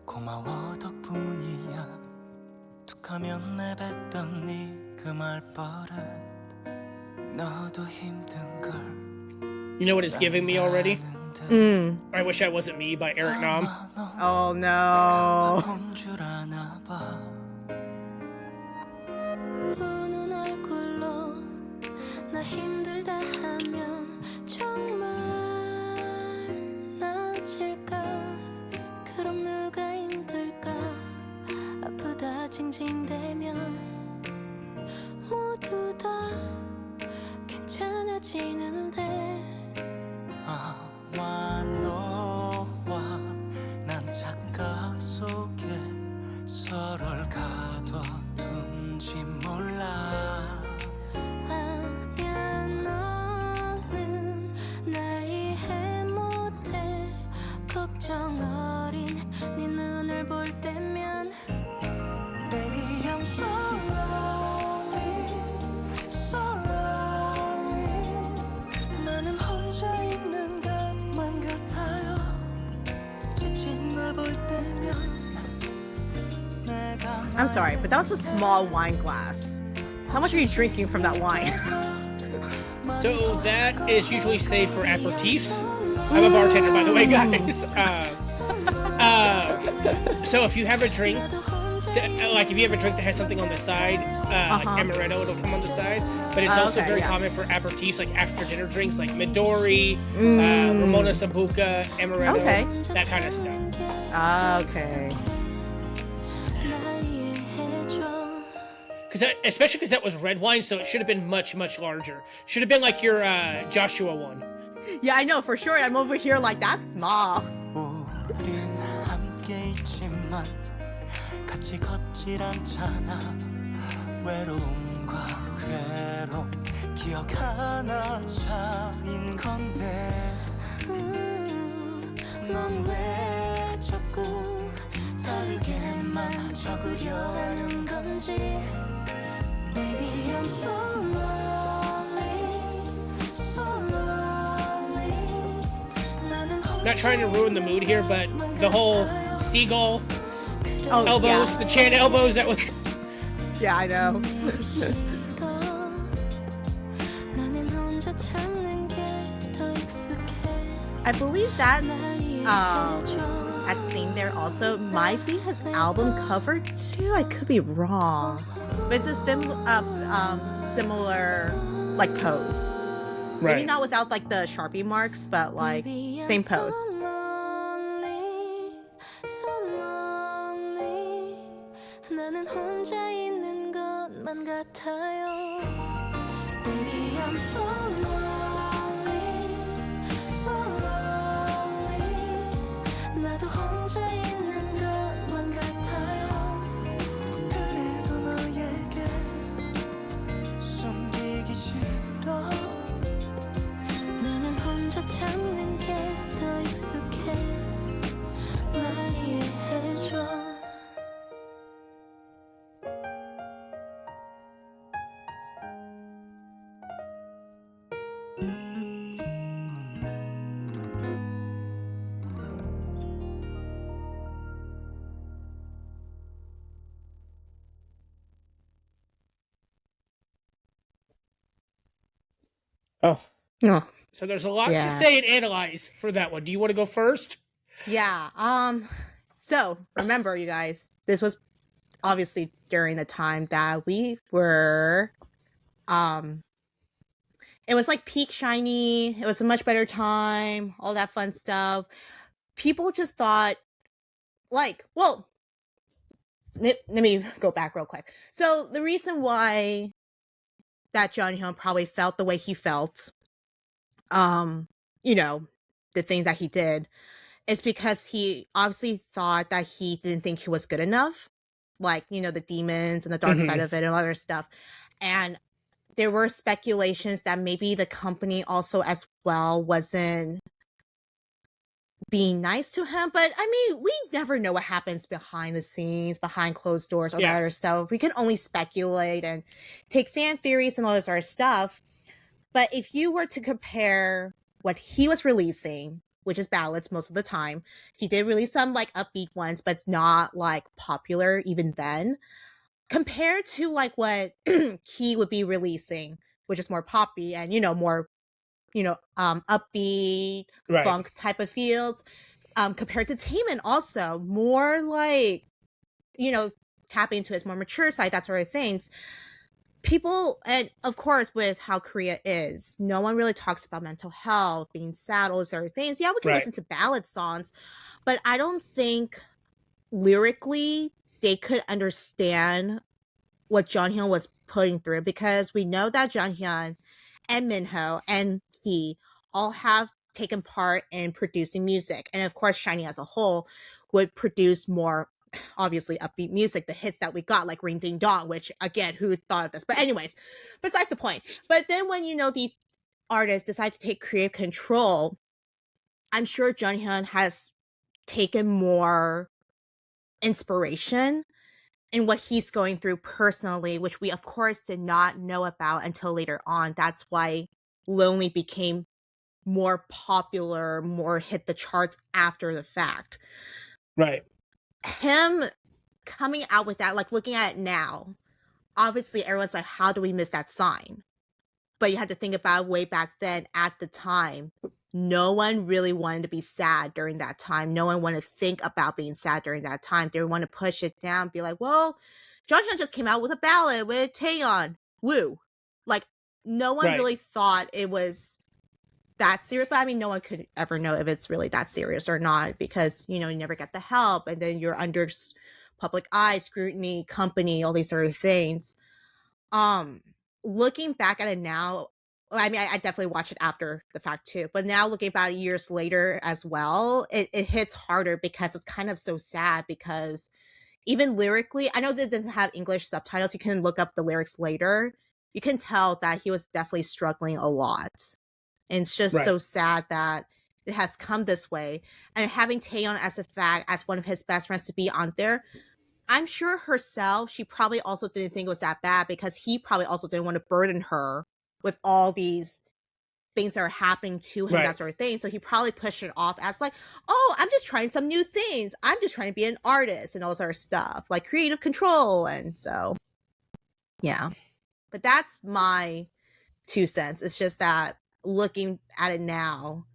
고마워 덕분이야 툭하면 내뱉던 네 그 말버릇 너도 힘든 걸. You know what it's giving me already? I Wish I Wasn't Me by Eric Nam. Oh no. 나 힘들다 하면 정말 나아질까 그럼 누가 힘들까 아프다 징징대면 모두 다 괜찮아지는데 아와 너와 난 착각 속에 서로를 가둬둔지 몰라 걱정 어린 네 눈을 볼 때면 Baby I'm so lonely So lonely 나는 혼자 있는 것만 같아요 지친 널 볼 때면 I'm sorry, but that was a small wine glass. How much are you drinking from that wine? So that is usually saved for aperitifs. I'm a bartender, by the way, guys. So if you have a drink, like if you have a drink that has something on the side, like amaretto, it'll come on the side. But it's also very common for aperitifs, like after dinner drinks, like Midori, Ramona Sambuca, amaretto, that kind of stuff. Okay. Especially because that was red wine, so it should have been much, much larger. Should have been like your Joshua one. Yeah, I know for sure. I'm over here like that's small. 우린 함께 있지만 같이 걷질 않잖아. 외로움과 괴로움 기억 하나 차인 건데 넌 왜 자꾸 다르게만 적으려 하는 건지. Baby, I'm so lonely, so lonely. Not trying to ruin the mood here, but the whole seagull elbows, the chan elbows, that was... Yeah, I know. I believe that that scene there also might be his album cover too. I could be wrong, but it's a similar like pose. Right. Maybe not without like the Sharpie marks, but like same pose. 나는 혼자 있는 것만 같아요. Baby, I'm so lonely, so lonely. 나도 혼자 있는 것만 같아요. 그래도 너에게 숨기기 싫어. 나는 혼자 참는 게 더 익숙해. 날 이해해줘. Oh. So there's a lot to say and analyze for that one. Do you want to go first? Yeah. So remember, you guys, this was obviously during the time that we were, it was like peak SHINee. It was a much better time, all that fun stuff. People just thought, like, well, let me go back real quick. So the reason why that Jonghyun probably felt the way he felt, you know, the things that he did, is because he obviously thought that he didn't think he was good enough. Like, you know, the demons and the dark side of it and other stuff. And there were speculations that maybe the company also as well wasn't being nice to him. But I mean, we never know what happens behind the scenes, behind closed doors, or that other stuff. We can only speculate and take fan theories and all this other stuff. But if you were to compare what he was releasing, which is ballads most of the time, he did release some like upbeat ones, but it's not like popular even then, compared to like what he would be releasing, which is more poppy and, you know, more, you know, upbeat, funk type of fields, compared to Taemin, also more like, you know, tapping into his more mature side, that sort of things. People, and of course, with how Korea is, no one really talks about mental health, being sad, all those other things. Yeah, we can listen to ballad songs, but I don't think lyrically they could understand what Jonghyun was putting through, because we know that Jonghyun and Minho and he all have taken part in producing music. And of course, SHINee as a whole would produce more, obviously, upbeat music, the hits that we got, like Ring Ding Dong, which, again, who thought of this? But anyways, besides the point. But then when, you know, these artists decide to take creative control, I'm sure Jonghyun has taken more inspiration in what he's going through personally, which we, of course, did not know about until later on. That's why Lonely became more popular, more hit the charts after the fact. Right. Him coming out with that, like looking at it now, obviously everyone's like, how do we miss that sign? But you had to think about way back then at the time. No one really wanted to be sad during that time. No one wanted to think about being sad during that time. They want to push it down, be like, well, Jonghyun just came out with a ballad with Taeyeon. Woo. Like, no one really thought it was that serious. But I mean, no one could ever know if it's really that serious or not, because, you know, you never get the help. And then you're under public eye, scrutiny, company, all these sort of things. Looking back at it now, I mean, I definitely watched it after the fact too, but now looking about years later as well, it hits harder because it's kind of so sad, because even lyrically, I know that it doesn't have English subtitles. You can look up the lyrics later. You can tell that he was definitely struggling a lot. And it's just so sad that it has come this way. And having Taeyeon as one of his best friends to be on there, I'm sure herself, she probably also didn't think it was that bad, because he probably also didn't want to burden her with all these things that are happening to him, that sort of thing. So he probably pushed it off as like, oh, I'm just trying some new things. I'm just trying to be an artist and all sort of stuff, like creative control. And so, yeah. But that's my 2 cents. It's just that looking at it now,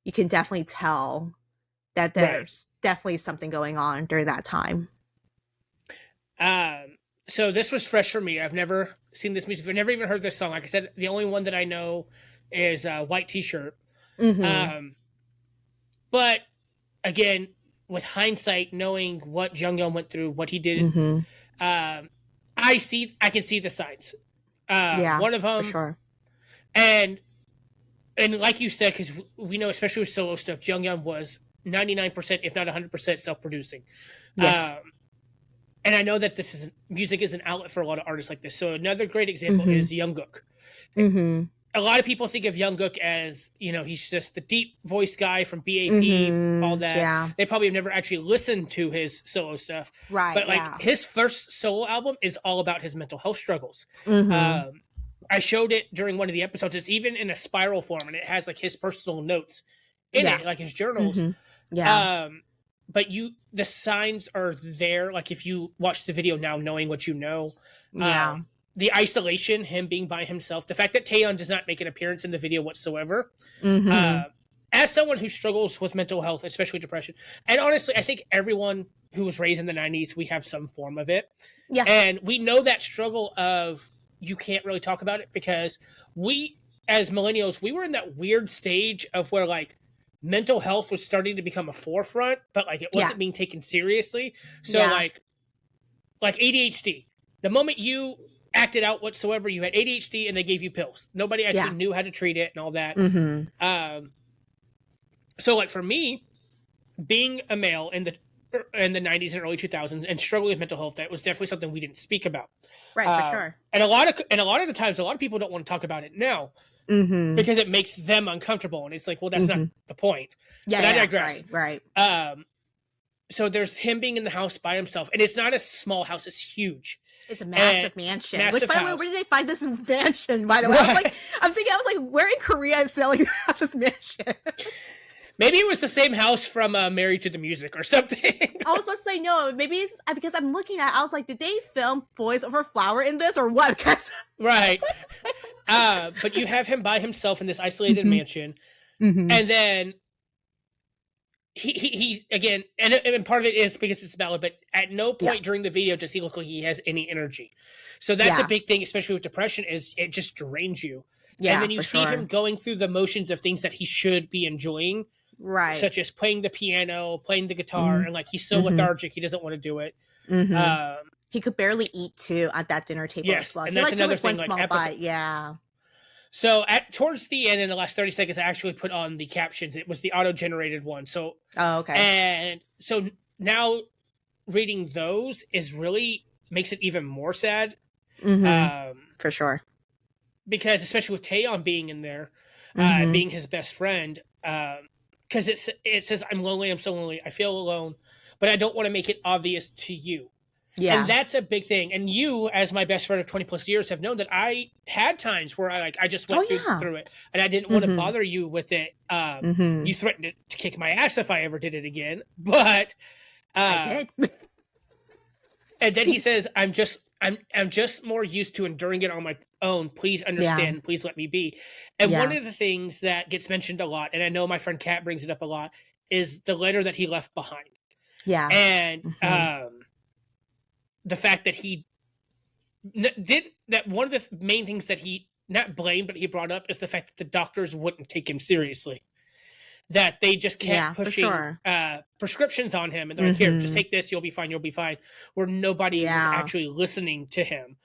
you can definitely tell that there's definitely something going on during that time. So this was fresh for me. I've never seen this music. I've never even heard this song. Like I said, the only one that I know is White T-Shirt. But again, with hindsight, knowing what Jonghyun went through, what he did, I can see the signs. One of them, for sure. And like you said, because we know, especially with solo stuff, Jonghyun was 99%, if not 100%, self-producing. Yes. And I know that music is an outlet for a lot of artists like this. So another great example is Jungkook. A lot of people think of Jungkook as, you know, he's just the deep voice guy from BAP, all that. Yeah. They probably have never actually listened to his solo stuff. Right. But like his first solo album is all about his mental health struggles. I showed it during one of the episodes. It's even in a spiral form, and it has like his personal notes in it, like his journals. But the signs are there. Like if you watch the video now, knowing what you know, the isolation, him being by himself, the fact that Taeyeon does not make an appearance in the video whatsoever. As someone who struggles with mental health, especially depression, and honestly, I think everyone who was raised in the 90s, we have some form of it. Yeah. And we know that struggle of, you can't really talk about it, because we, as millennials, we were in that weird stage of where like mental health was starting to become a forefront, but like it wasn't being taken seriously. So like ADHD, the moment you acted out whatsoever, you had ADHD and they gave you pills. Nobody actually knew how to treat it and all that. So like for me, being a male in the 90s and early 2000s and struggling with mental health, that was definitely something we didn't speak about. Right, for sure. And a lot of the times, a lot of people don't want to talk about it now because it makes them uncomfortable. And it's like, well, that's not the point. Yeah, but I digress. Right. So there's him being in the house by himself, and it's not a small house; it's huge. It's a massive mansion. Which, by the way, where did they find this mansion? By the way, I was like, where in Korea is selling this mansion? Maybe it was the same house from Married to the Music or something. I was about to say, no, maybe it's because I'm looking at, I was like, did they film Boys Over Flower in this or what? Right. But you have him by himself in this isolated mansion. And then he again, and part of it is because it's a ballad, but at no point during the video does he look like he has any energy. So that's a big thing, especially with depression, is it just drains you. Yeah, and then you see him going through the motions of things that he should be enjoying. Right. Such as playing the piano, playing the guitar, and like he's so lethargic, he doesn't want to do it. He could barely eat too at that dinner table as well. And that's another thing, like small bite. Yeah. So towards the end, in the last 30 seconds, I actually put on the captions. It was the auto-generated one. So and so now reading those makes it even more sad. For sure. Because especially with Taeyeon being in there, being his best friend, because it says, I'm lonely, I'm so lonely, I feel alone, but I don't want to make it obvious to you. Yeah. And that's a big thing. And you, as my best friend of 20 plus years, have known that I had times where I just went through it, and I didn't want to bother you with it. You threatened to kick my ass if I ever did it again, but I did. And then he says, I'm just more used to enduring it on my own. Please understand. Please let me be. And one of the things that gets mentioned a lot, and I know my friend Kat brings it up a lot, is the letter that he left behind. Yeah. And the fact that he one of the main things that he not blamed, but he brought up is the fact that the doctors wouldn't take him seriously. That they just kept pushing prescriptions on him, and they're like, "Here, just take this. You'll be fine. You'll be fine." Where nobody was actually listening to him.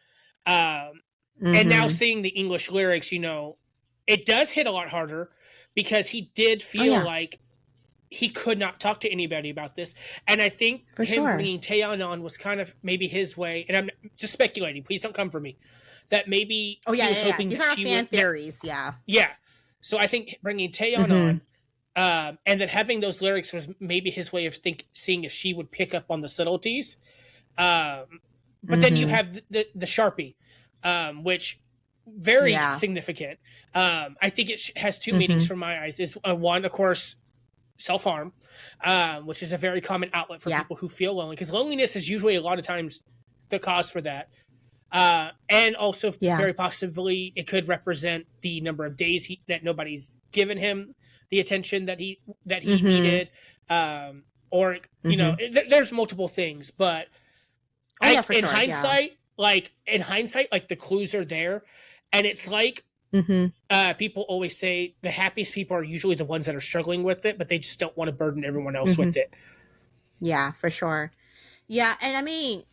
And now seeing the English lyrics, you know, it does hit a lot harder because he did feel like he could not talk to anybody about this. And I think bringing Taeyeon on was kind of maybe his way. And I'm just speculating. Please don't come for me. That maybe he was hoping these that are fan theories. Yeah. So I think bringing Taeyeon on. And then having those lyrics was maybe his way of seeing if she would pick up on the subtleties. But then you have the Sharpie, which very significant. I think it has two meanings from my eyes. Is one, of course, self-harm, which is a very common outlet for people who feel lonely, because loneliness is usually a lot of times the cause for that. And also very possibly it could represent the number of days that nobody's given him the attention that he needed, or you know, there's multiple things, but in hindsight, like the clues are there, and it's like people always say the happiest people are usually the ones that are struggling with it, but they just don't want to burden everyone else with it. Yeah, for sure. Yeah, and I mean,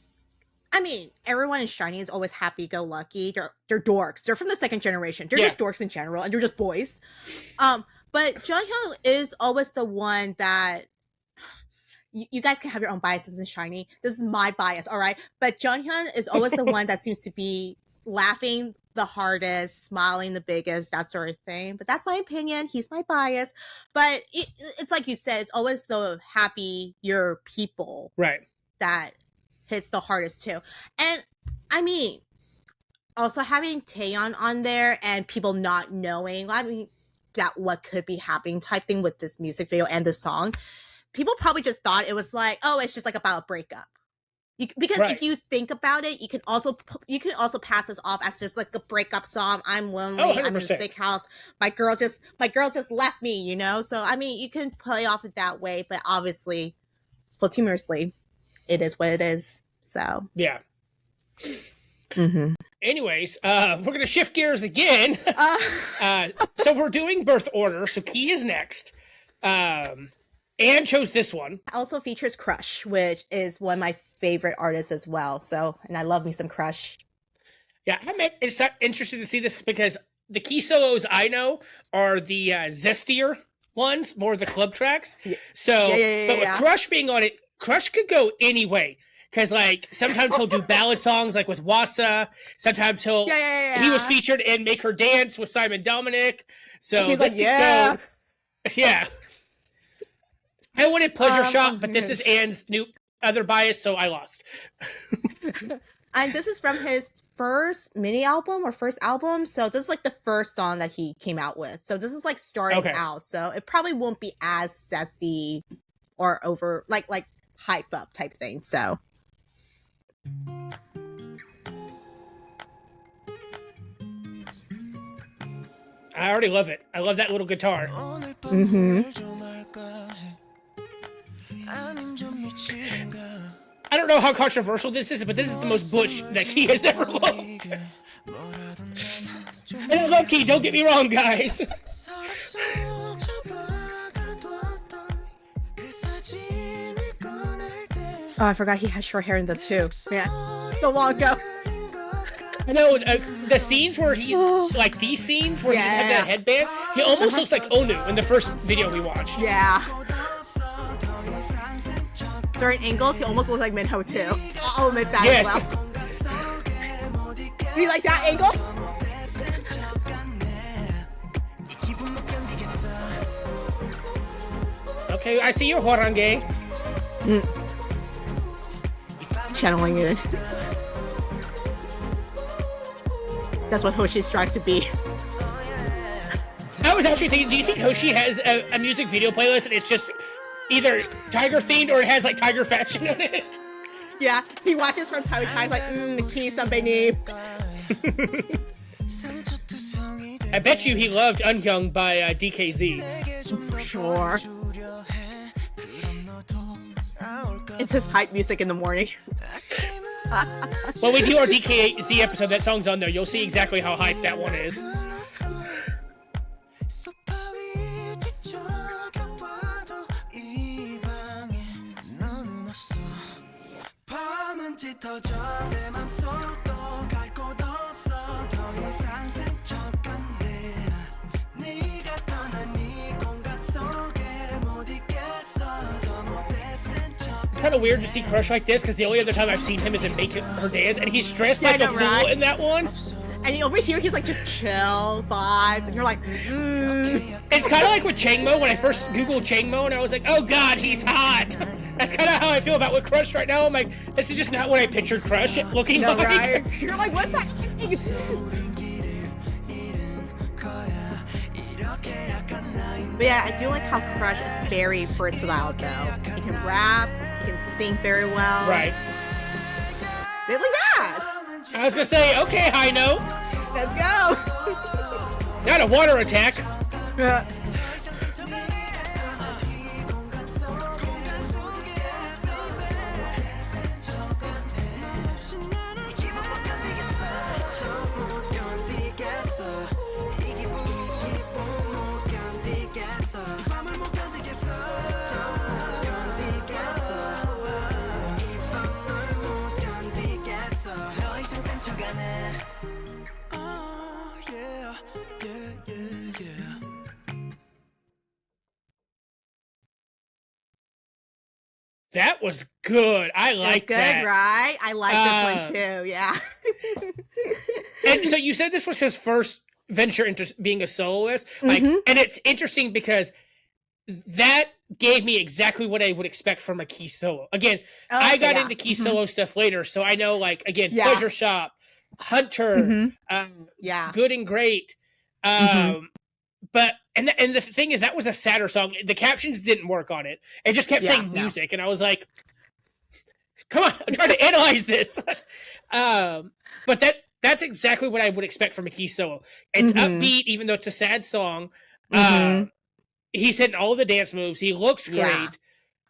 everyone in SHINee is always happy-go-lucky. They're dorks. They're from the second generation. They're just dorks in general, and they're just boys. But Jonghyun is always the one that you guys can have your own biases in SHINee. This is my bias, all right? But Jonghyun is always the one that seems to be laughing the hardest, smiling the biggest, that sort of thing. But that's my opinion. He's my bias. But it's like you said, it's always the happier people that hits the hardest too. And I mean, also having Taeyeon on there and people not knowing, that what could be happening type thing with this music video and this song, people probably just thought it was like, oh, it's just like about a breakup. Because if you think about it, you can also pass this off as just like a breakup song. I'm lonely. I'm in this big house. My girl just left me, you know? So, I mean, you can play off it that way, but obviously, posthumously, it is what it is. So. Yeah. Anyways, we're going to shift gears again. So we're doing birth order. So Key is next. Anne chose this one. Also features Crush, which is one of my favorite artists as well. So, and I love me some Crush. Yeah, it's interested to see this because the Key solos I know are the zestier ones, more of the club tracks. So, but with Crush being on it, Crush could go any way. Because, like, sometimes he'll do ballad songs, like with Wasa. Sometimes he was featured in Make Her Dance with Simon Dominic. So he's this like, yeah. Yeah. I wanted Pleasure Shop, but this is Anne's new other bias, so I lost. And this is from his first mini album or first album. So this is like the first song that he came out with. So this is like starting out. So it probably won't be as zesty or over, like hype up type thing. So. I already love it. I love that little guitar. I don't know how controversial this is, but this is the most butch that Key has ever looked. And I love Key, don't get me wrong, guys. Oh, I forgot he had short hair in this too. Yeah, so long ago. I know, the scenes where he, like these scenes where he had that headband, he almost looks like Onew in the first video we watched. Yeah. Certain angles, he almost looks like Minho too. I'll admit that as well. You like that angle? Okay, I see you, Horange. Channeling this. That's what Hoshi strives to be. I was actually thinking, do you think Hoshi has a music video playlist and it's just either tiger themed or it has like tiger fashion in it? Yeah, he watches from time to time. He's like, Nikki, somebody. I bet you he loved Unhyung by DKZ. Sure. It's his hype music in the morning. When we do our DKZ episode, that song's on there. You'll see exactly how hyped that one is. It's kind of weird to see Crush like this because the only other time I've seen him is in Make Her Dance, and he's dressed like a fool in that one. And over here, he's like just chill vibes, and you're like, It's kind of like with Changmo when I first googled Changmo, and I was like, oh god, he's hot. That's kind of how I feel about with Crush right now. I'm like, this is just not what I pictured Crush looking like. Right? You're like, what's that? But yeah, I do like how Crush is very versatile though. He can rap, he can sing very well. Right. They like that. I was gonna say, okay, high note. Let's go. Not a water attack. Yeah. That was good. I like that. Good, right? I like this one too. Yeah. And so you said this was his first venture into being a soloist, like, and it's interesting because that gave me exactly what I would expect from a Key solo. Again, I got into Key solo stuff later, so I know, like, again, Pleasure Shop, Hunter, Good and Great, but and the thing is, that was a sadder song. The captions didn't work on it. It just kept saying music, and I was like, come on, I'm trying to analyze this. But that's exactly what I would expect from a Key solo. It's upbeat, even though it's a sad song. He's hitting all of the dance moves. He looks great.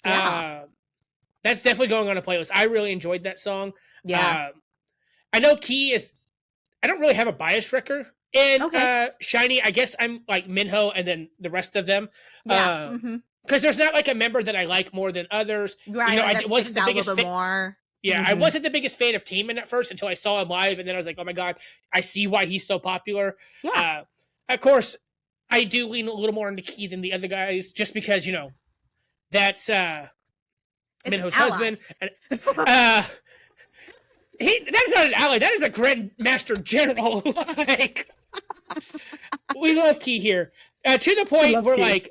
That's definitely going on a playlist. I really enjoyed that song. I know Key is... I don't really have a bias for her. And SHINee, I guess I'm like Minho and then the rest of them. Because there's not like a member that I like more than others. Right, you know, I wasn't the biggest fan. More. Yeah, I wasn't the biggest fan of Taemin at first until I saw him live, and then I was like, oh my god, I see why he's so popular. Of course, I do lean a little more into Key than the other guys, just because, you know, that's Minho's husband. And, that is not an ally. That is a Grandmaster General. Like, we love Key here. To the point where, like,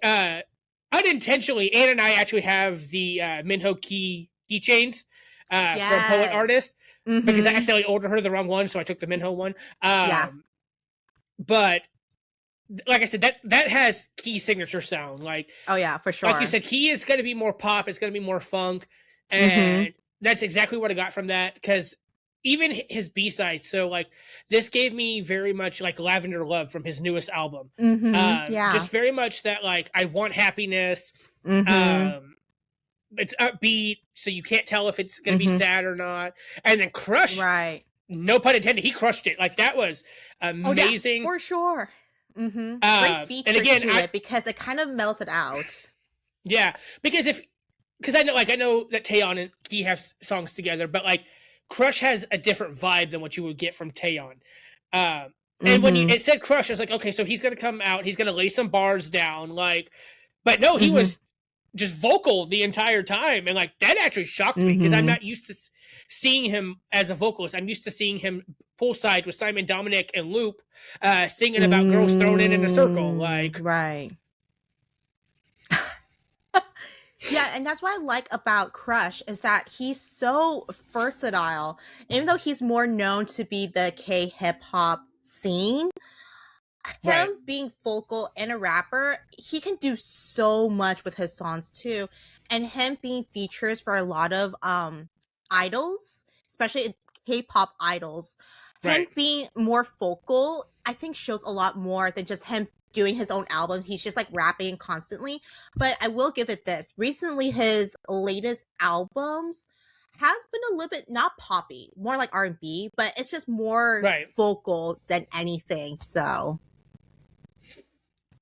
unintentionally, Anne and I actually have the Minho Key keychains from Poet Artist, because I accidentally ordered her the wrong one, so I took the Minho one. But like I said, that has Key signature sound. Like, oh yeah, for sure. Like you said, Key is going to be more pop. It's going to be more funk, and that's exactly what I got from that. Because even his B-sides, so like this gave me very much like Lavender Love from his newest album. Just very much that, like, I want happiness. It's upbeat, so you can't tell if it's going to be sad or not. And then Crush, right? No pun intended. He crushed it. Like, that was amazing. For sure. Great feature to it, because it kind of melts it out. Yeah, because I know that Taeyeon and Key have songs together, but like Crush has a different vibe than what you would get from Taeyeon. And when it said Crush, I was like, okay, so he's gonna come out, he's gonna lay some bars down, like, but no, he was just vocal the entire time, and like that actually shocked me, because I'm not used to seeing him as a vocalist. I'm used to seeing him poolside with Simon, Dominic, and Loop, singing about girls thrown in a circle, like, right. Yeah, and that's what I like about Crush, is that he's so versatile. Even though he's more known to be the K-hip hop scene, him being vocal and a rapper, he can do so much with his songs too. And him being features for a lot of idols, especially K-pop idols, him being more vocal, I think shows a lot more than just him doing his own album. He's just like rapping constantly. But I will give it this. Recently, his latest albums has been a little bit not poppy, more like R&B, but it's just more vocal than anything. So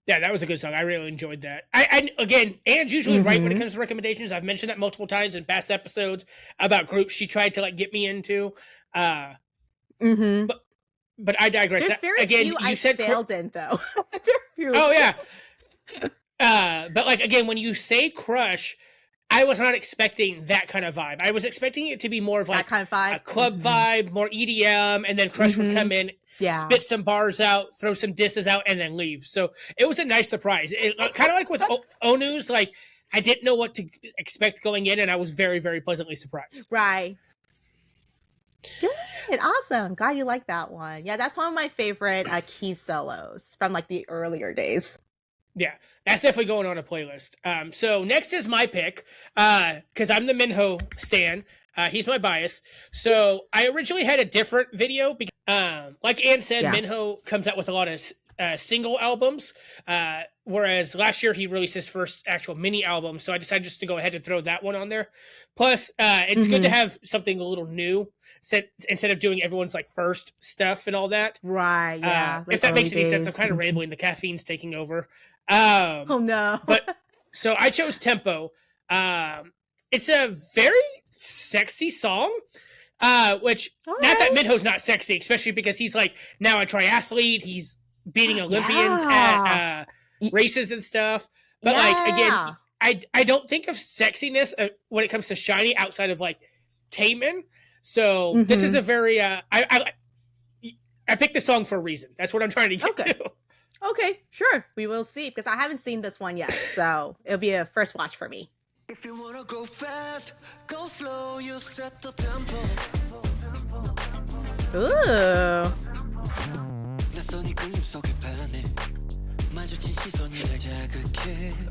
yeah, that was a good song. I really enjoyed that. I again, Anne's usually right when it comes to recommendations. I've mentioned that multiple times in past episodes about groups she tried to like get me into. But I digress. There's very few I failed in though. Very few. Oh yeah. But like again, when you say Crush, I was not expecting that kind of vibe. I was expecting it to be more of like that kind of vibe, a club vibe, more EDM, and then Crush would come in, spit some bars out, throw some disses out, and then leave. So it was a nice surprise. Kind of like with Onew's, like I didn't know what to expect going in, and I was very, very pleasantly surprised. Right. Good, awesome. Glad you like that one. Yeah, that's one of my favorite key solos from like the earlier days. Yeah, that's definitely going on a playlist. So next is my pick, because I'm the Minho stan. He's my bias. So I originally had a different video because, like Ann said, Minho comes out with a lot of single albums, whereas last year he released his first actual mini album. So I decided just to go ahead and throw that one on there. Plus, it's good to have something a little new instead of doing everyone's like first stuff and all that. Right. Yeah. If that makes any sense, I'm kind of rambling. The caffeine's taking over. Oh no. But so I chose Tempo. It's a very sexy song. Which not that Minho's not sexy, especially because he's like now a triathlete. He's beating Olympians at races and stuff. But like again, I don't think of sexiness when it comes to SHINee outside of like Taemin. So this is a very I picked the song for a reason. That's what I'm trying to get to. Okay, sure. We will see because I haven't seen this one yet. So it'll be a first watch for me. If you wanna go fast, go slow, you set the tempo. Ooh.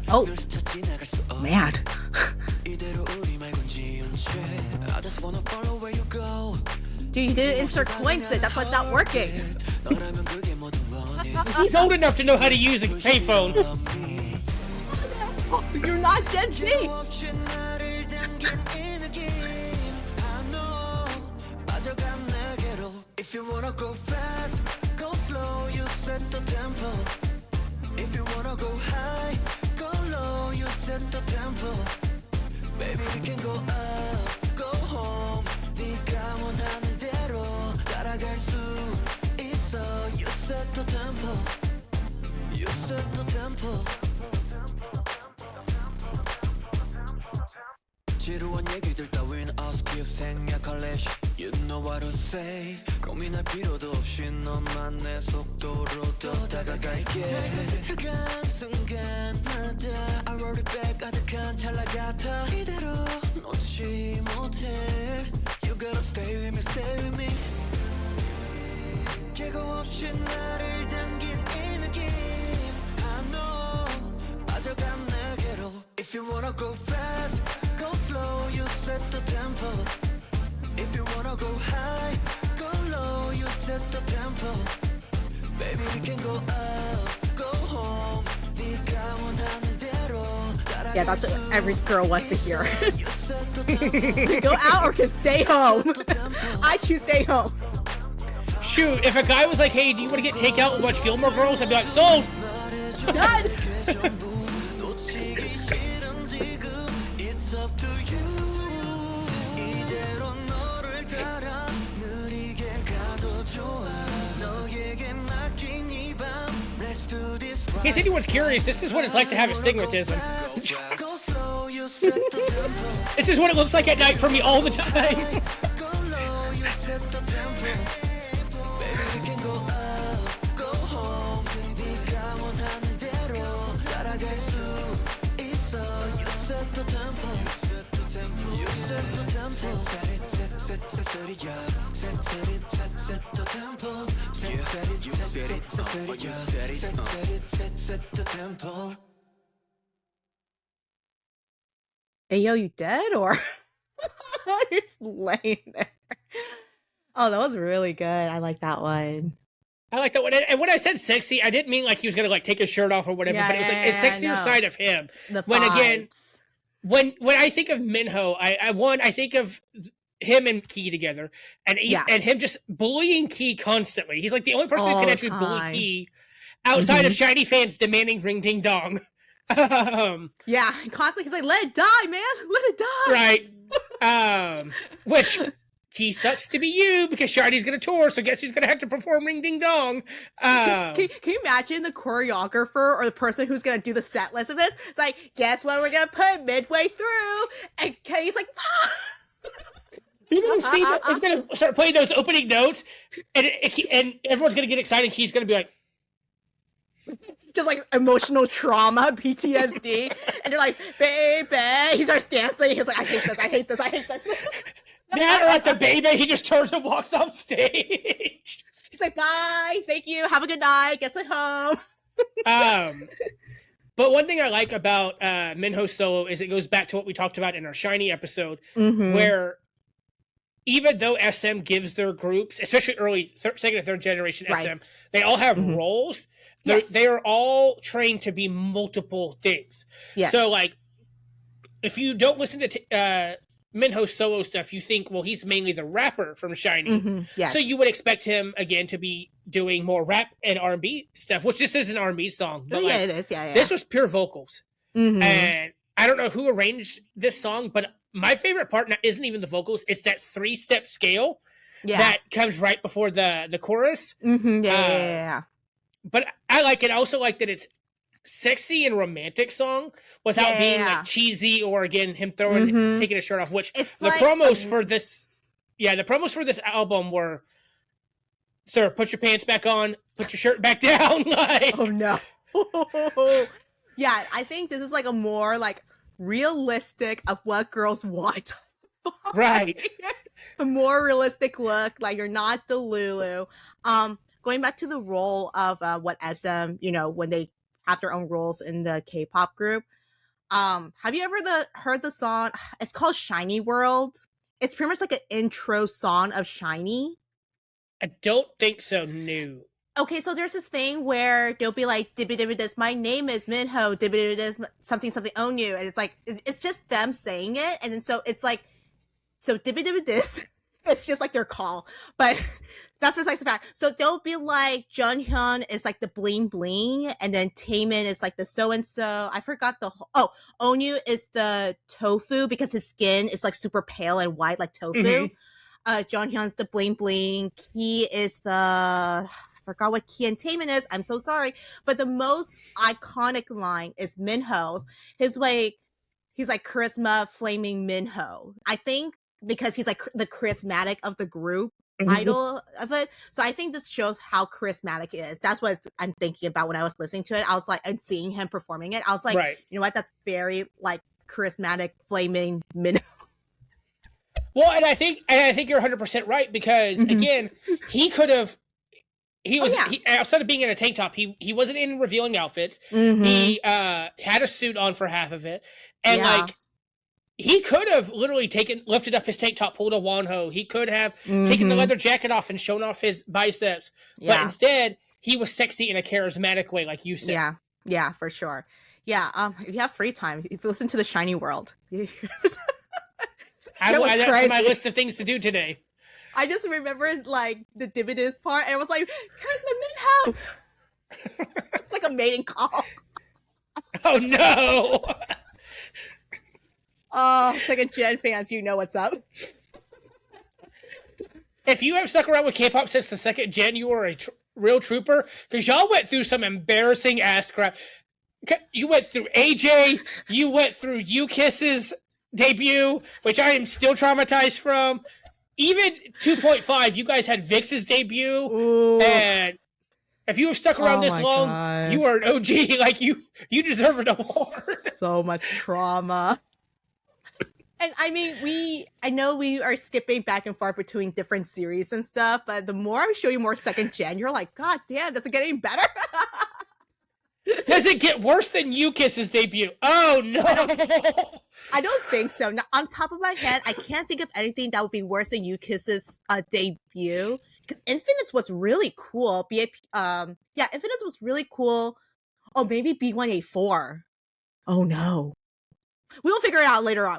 Oh, mad. Dude, you didn't insert coins in. That's why it's not working. He's old enough to know how to use a payphone. You're not Gen Z. If you wanna go fast, go slow, you set the tempo. If you wanna go high, go low, you set the tempo. Baby, we can go up, go home. 네가 원하는 대로 따라갈 수 있어. You set the tempo. You set the tempo. 지루한 얘기들 따윈 아스킵 생략할래. You know what to say. 고민할 필요도 없이 너만 내 속도로 더 다가갈게. 차가운 순간마다 I roll it back 가득한 찰나 같아. 이대로 놓지 못해. You gotta stay with me, stay with me. 계획 없이 나를 당긴 이 느낌. I know 빠져간 내게로. If you wanna go fast, go slow, you set the tempo. If you wanna go high, go low, you set the tempo. Baby, we can go up, go home. 네가 원하는 대로. Yeah, that's what every girl wants to hear. Go out or can stay home. I choose stay home. Shoot, if a guy was like, hey, do you want to get takeout and watch Gilmore Girls? I'd be like, sold! Done! In case anyone's curious, this is what it's like to have astigmatism. This is what it looks like at night for me all the time. Hey, yo, you dead or? You're just laying there. Oh, that was really good. I like that one. I like that one. And when I said sexy, I didn't mean like he was gonna like take his shirt off or whatever, but it was like a sexier side of him. The when vibes. Again, when I think of Minho, I think of him and Key together, and him just bullying Key constantly. He's like the only person who can actually bully Key outside of SHINee fans demanding ring ding dong. Yeah, constantly he's like, let it die, man, let it die. Right. Which Key sucks to be you because SHINee's gonna tour, so guess he's gonna have to perform ring ding dong. Can you imagine the choreographer or the person who's gonna do the set list of this? It's like, guess what we're gonna put midway through, and Kenny's like, You're gonna see that he's gonna start playing those opening notes, and everyone's gonna get excited. He's gonna be like, just like emotional trauma, PTSD, and they're like, baby, he starts dancing. He's like, I hate this, I hate this, I hate this. That or at the baby, he just turns and walks off stage. He's like, bye, thank you, have a good night, gets it home. But one thing I like about Minho's solo is it goes back to what we talked about in our SHINee episode, where even though SM gives their groups, especially early second and third generation SM, they all have roles. They are all trained to be multiple things. Yes. So, like, if you don't listen to Minho's solo stuff, you think, well, he's mainly the rapper from SHINee. Yes. So you would expect him, again, to be doing more rap and R&B stuff, which this is an R&B song. But it is. Yeah. This was pure vocals. And I don't know who arranged this song, but my favorite part isn't even the vocals. It's that 3-step scale that comes right before the chorus. Yeah. But I like it. I also like that it's sexy and romantic song without being like cheesy or again him taking his shirt off. Which it's the promos for this, the promos for this album were, sir, put your pants back on, put your shirt back down. Like, oh no. Yeah, I think this is like a more like realistic of what girls want. Right. A more realistic look. Like you're not the Lulu. Going back to the role of what SM, when they have their own roles in the K-pop group. Have you ever heard the song? It's called SHINee World. It's pretty much like an intro song of SHINee. I don't think so, no. Okay, so there's this thing where they'll be like, dibby dibby this, my name is Minho, dibby dibby this, something something Onew, and it's like, it's just them saying it, and then so it's like, so dibby dibby this, it's just like their call, but that's besides the fact. So they'll be like, Jonghyun is like the bling bling, and then Taemin is like the so-and-so, I forgot the whole, Onew is the tofu, because his skin is like super pale and white like tofu. Jonghyun's the bling bling, Key is the... forgot what Key and Taemin is. I'm so sorry. But the most iconic line is Minho's. He's like charisma flaming Minho. I think because he's like the charismatic of the group idol of it. So I think this shows how charismatic it is. That's what I'm thinking about when I was listening to it. I was like, and seeing him performing it, I was like, you know what? That's very like charismatic flaming Minho. Well, and I think you're 100% right because again, he could have. He was he, outside of being in a tank top. He wasn't in revealing outfits. He had a suit on for half of it, and like he could have literally lifted up his tank top, pulled a Wonho. He could have taken the leather jacket off and shown off his biceps, but instead he was sexy in a charismatic way, like you said. Yeah, for sure. Yeah, if you have free time, if you listen to the SHINee World, that's on my list of things to do today. I just remembered like the dividends part, and it was like, Charisma Minho. It's like a mating call. Oh no! Oh, second gen fans, you know what's up. If you have stuck around with K-pop since the second gen, you are a real trooper, because y'all went through some embarrassing ass crap. You went through AJ, you went through U-Kiss's debut, which I am still traumatized from. Even 2.5, you guys had Vix's debut. Ooh. And if you have stuck around this long, you are an OG. Like, you deserve an award. So much trauma. And I mean, I know we are skipping back and forth between different series and stuff, but the more I show you more second gen, you're like, God damn, does it get any better? Does it get worse than You Kiss's debut? Oh no. I don't think so. Now, on top of my head, I can't think of anything that would be worse than You Kiss's debut. Because Infinites was really cool. Infinites was really cool. Oh, maybe B1A4. Oh no. We'll figure it out later on.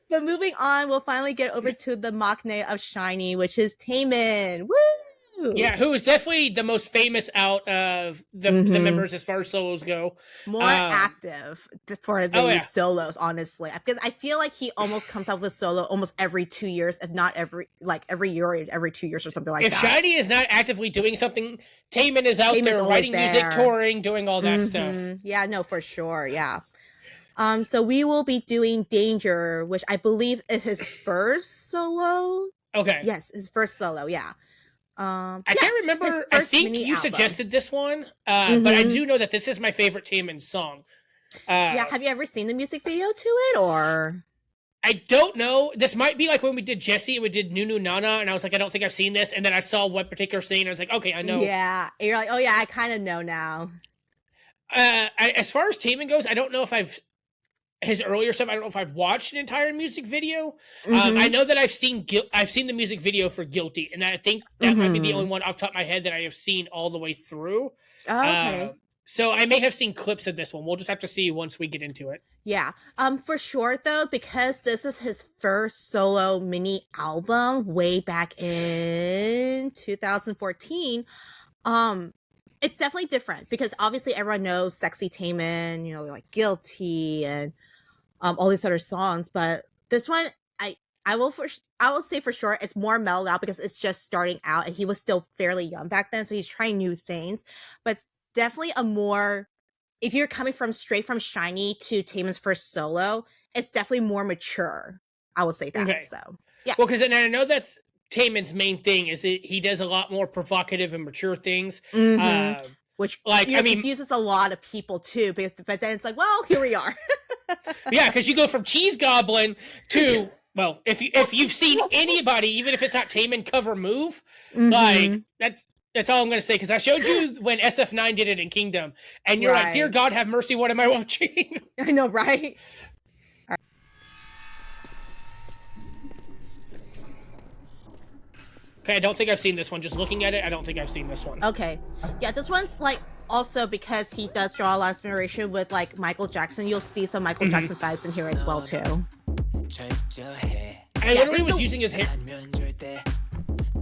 But moving on, we'll finally get over to the Maknae of SHINee, which is Taemin. Woo! Yeah, who is definitely the most famous out of the members as far as solos go. More active for the solos, honestly. Because I feel like he almost comes out with a solo almost every 2 years, if not every year or every 2 years or something like that. If SHINee is not actively doing something, Taemin is out there writing music, touring, doing all that stuff. Yeah, no, for sure, yeah. So we will be doing Danger, which I believe is his first solo. Okay. Yes, his first solo, yeah. I can't remember. I think you suggested this one, but I do know that this is my favorite Taemin song. Have you ever seen the music video to it, or? I don't know. This might be like when we did Jessie and we did Nunu Nana, and I was like, I don't think I've seen this, and then I saw one particular scene, and I was like, okay, I know. Yeah, and you're like, oh yeah, I kind of know now. As far as Taemin goes, I don't know if his earlier stuff. I don't know if I've watched an entire music video. I know that I've seen the music video for Guilty, and I think that might be the only one off the top of my head that I have seen all the way through. Oh, okay. So I may have seen clips of this one. We'll just have to see once we get into it. Yeah. For sure though, because this is his first solo mini album way back in 2014. It's definitely different because obviously everyone knows Sexy Taemin, like Guilty and all these other songs, but this one I will say for sure it's more mellowed out because it's just starting out and he was still fairly young back then, so he's trying new things. But it's definitely if you're coming straight from SHINee to Taemin's first solo, it's definitely more mature. I will say that. Okay. So yeah. Well, because I know that's Taemin's main thing is that he does a lot more provocative and mature things. Which confuses a lot of people too, but then it's like, well, here we are. Yeah, because you go from Cheese Goblin to, well, if you've seen anybody, even if it's not Taemin cover Move, like that's all I'm going to say, because I showed you when SF9 did it in Kingdom, and you're like, dear God, have mercy, what am I watching? I know, right? Okay, I don't think I've seen this one. Just looking at it, I don't think I've seen this one. Okay. Yeah, this one's like also because he does draw a lot of inspiration with like Michael Jackson. You'll see some Michael Jackson vibes in here as well too. I literally was using his hair.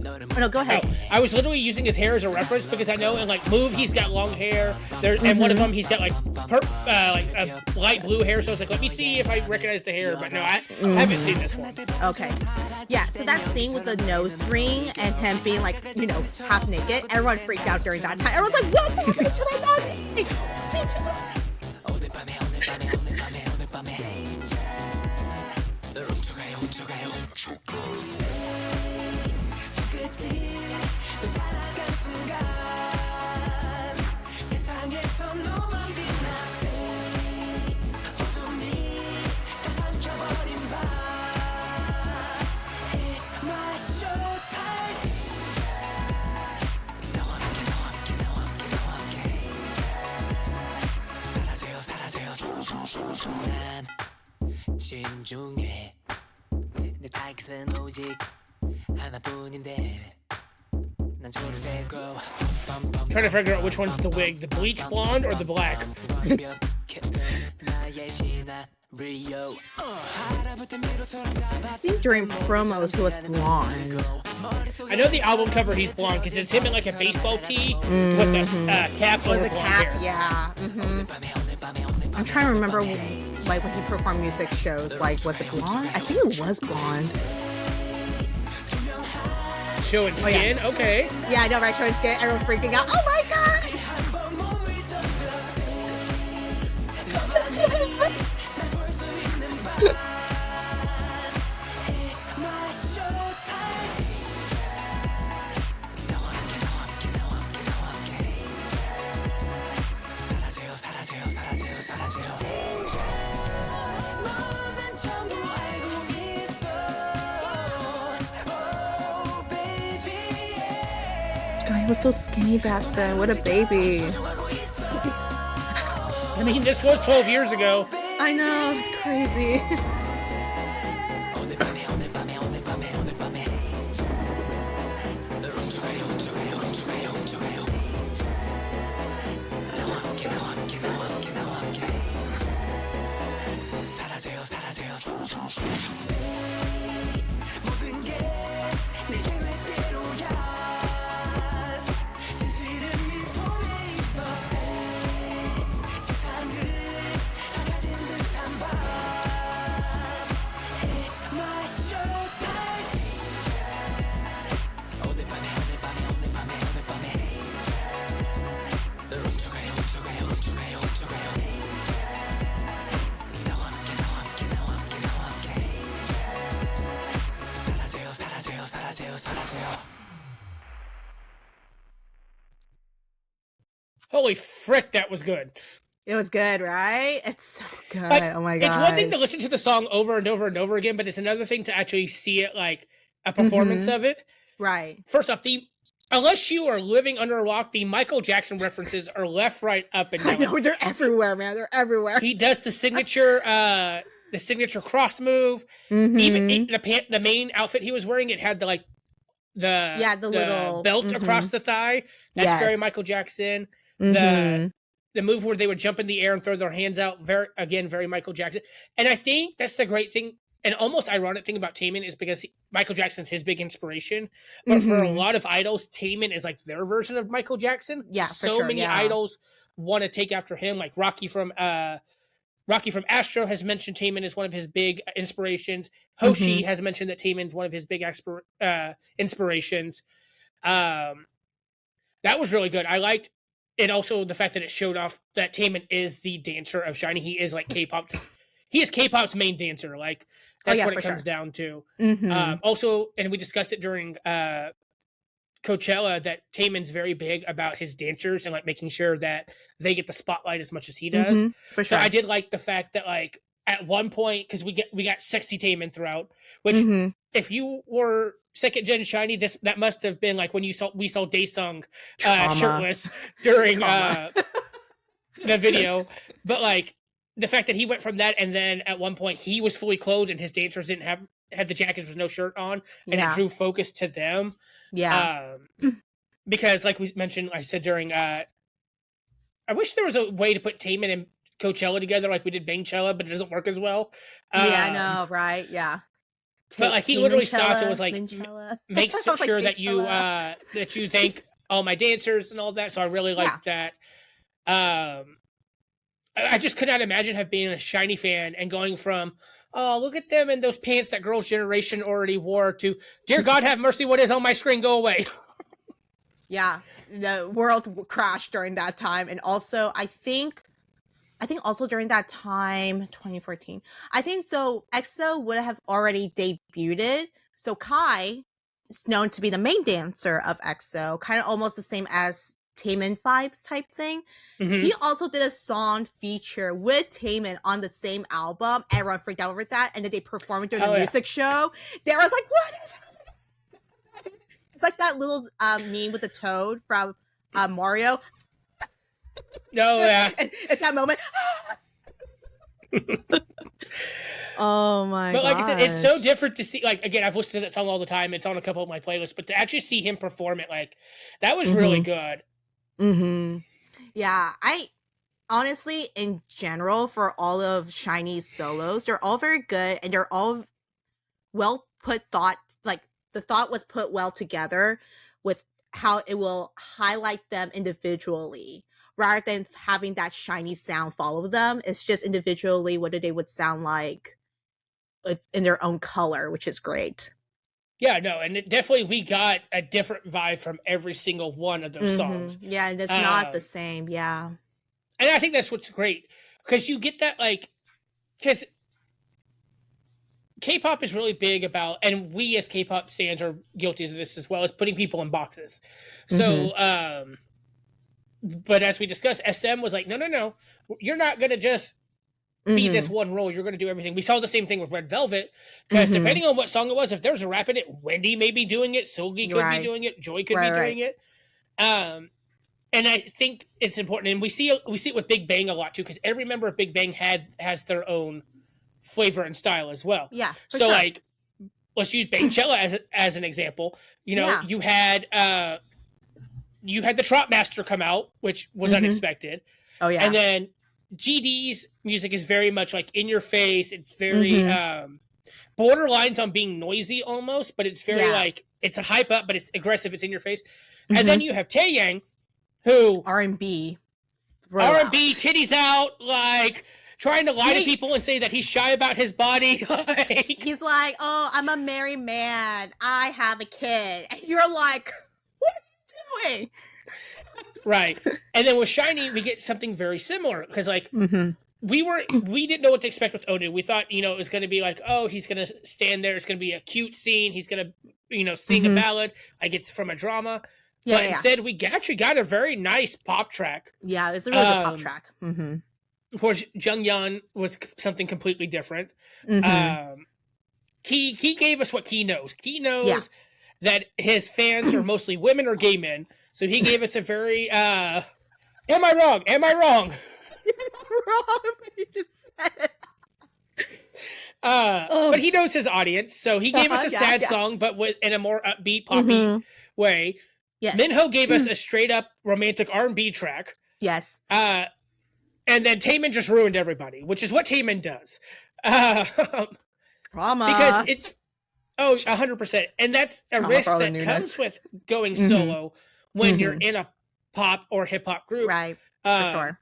Oh, no, go ahead. I was literally using his hair as a reference because I know in like Move he's got long hair. And one of them he's got like light blue hair. So I was like, let me see if I recognize the hair. But no, I haven't seen this one. Okay. Yeah. So that scene with the nose ring and him being like, half naked, everyone freaked out during that time. Everyone's like, what's happening to my nose? 진중해 내 타겟은 오직 하나뿐인데 난 초록색으로 Trying to figure out which one's the wig, the bleach blonde or the black. I think during promos he was blonde. I know the album cover he's blonde because it's him in like a baseball tee with a cap over blonde hair. Yeah. I'm trying to remember like when he performed music shows, like was it blonde? I think it was blonde. Showing skin? Yeah. Okay. Yeah, I know, right? Showing skin, everyone freaking out. Oh my god! he was so skinny back then. What a baby. I mean, this was 12 years ago. I know, it's crazy. Holy frick, that was good. It was good, right? It's so good. Like, oh my god. It's one thing to listen to the song over and over and over again, but it's another thing to actually see it like a performance of it. Right. First off, unless you are living under a rock, the Michael Jackson references are left, right, up, and down. I know, they're everywhere, man. They're everywhere. He does the signature cross move. Even the main outfit he was wearing, it had the little belt across the thigh. That's very Michael Jackson. The move where they would jump in the air and throw their hands out, very Michael Jackson. And I think that's the great thing and almost ironic thing about Taemin is because Michael Jackson's his big inspiration. But for a lot of idols, Taemin is like their version of Michael Jackson. Yeah, so many idols want to take after him. Like Rocky from ASTRO has mentioned Taemin as one of his big inspirations. Hoshi has mentioned that Taemin's one of his big inspirations. That was really good. I liked it also the fact that it showed off that Taemin is the dancer of SHINee. He is like K-pop's. He is K-pop's main dancer. Like that's what it comes down to. Also, and we discussed it during Coachella that Taemin's very big about his dancers and like making sure that they get the spotlight as much as he does. For sure. So I did like the fact that like at one point because we got sexy Taemin throughout, which if you were second gen SHINee, that must have been like when we saw Daesung shirtless during the video. But like the fact that he went from that and then at one point he was fully clothed and his dancers didn't had the jackets with no shirt on and it drew focus to them. Yeah. Because like we mentioned, I said during I wish there was a way to put Taemin and Coachella together like we did Bangchella, but it doesn't work as well. Yeah, I know, right? Yeah. But like he literally stopped and was like, make sure that you thank all my dancers and all that. So I really liked that. I just could not imagine being a SHINee fan and going from, oh, look at them in those pants that girls' generation already wore to, dear God, have mercy, what is on my screen? Go away. Yeah, the world crashed during that time. And also, I think also during that time, 2014, I think so EXO would have already debuted. So Kai is known to be the main dancer of EXO, kind of almost the same as Taemin vibes type thing. He also did a song feature with Taemin on the same album. Everyone freaked out over that. And then they performed during the music show. They was like, what is it? It's like that little meme with the toad from Mario. No, it's that moment. Oh my god. But like I said, it's so different to see, like, again, I've listened to that song all the time. It's on a couple of my playlists, but to actually see him perform it, like, that was really good. Yeah, I honestly, in general, for all of SHINee's solos, they're all very good and they're all well put thought, like the thought was put well together with how it will highlight them individually rather than having that SHINee sound follow them. It's just individually what they would sound like in their own color, which is great. Yeah, no, and definitely we got a different vibe from every single one of those songs. Yeah, and it's not the same, yeah. And I think that's what's great, because you get that, like, because K-pop is really big about, and we as K-pop fans are guilty of this as well, as putting people in boxes. So, but as we discussed, SM was like, no, you're not going to just be this one role. You're going to do everything. We saw the same thing with Red Velvet, because depending on what song it was, if there's a rap in it, Wendy may be doing it, Seulgi could be doing it, Joy could be doing it. And I think it's important, and we see it with Big Bang a lot too, because every member of Big Bang has their own flavor and style as well. Yeah. So sure. like, let's use Bangchella as an example. You know, you had the Trot Master come out, which was unexpected. Oh yeah. And then GD's music is very much like in your face. It's very borderlines on being noisy almost, but it's very like, it's a hype up, but it's aggressive. It's in your face. And then you have Taeyang, who R&B, titties out, like trying to lie to people and say that he's shy about his body. Like, he's like, oh, I'm a married man. I have a kid. And you're like, what's he doing? Right. And then with SHINee, we get something very similar because like we didn't know what to expect with Onew. We thought, you know, it was going to be like, oh, he's going to stand there. It's going to be a cute scene. He's going to, you know, sing a ballad. Like it's from a drama. Yeah, but instead, we actually got a very nice pop track. Yeah, it's a really good pop track. Of course, Jonghyun was something completely different. Key gave us what Key knows. Key knows that his fans are mostly women or gay men. So he gave us a very, am I wrong? Am I wrong? But he knows his audience, so he gave us a sad song, but in a more upbeat, poppy way. Yes. Minho gave us a straight up romantic R&B track. Yes. And then Taemin just ruined everybody, which is what Taemin does. Drama. Because it's 100%, and that's a risk that comes with going solo when you're in a pop or hip hop group, right? For sure.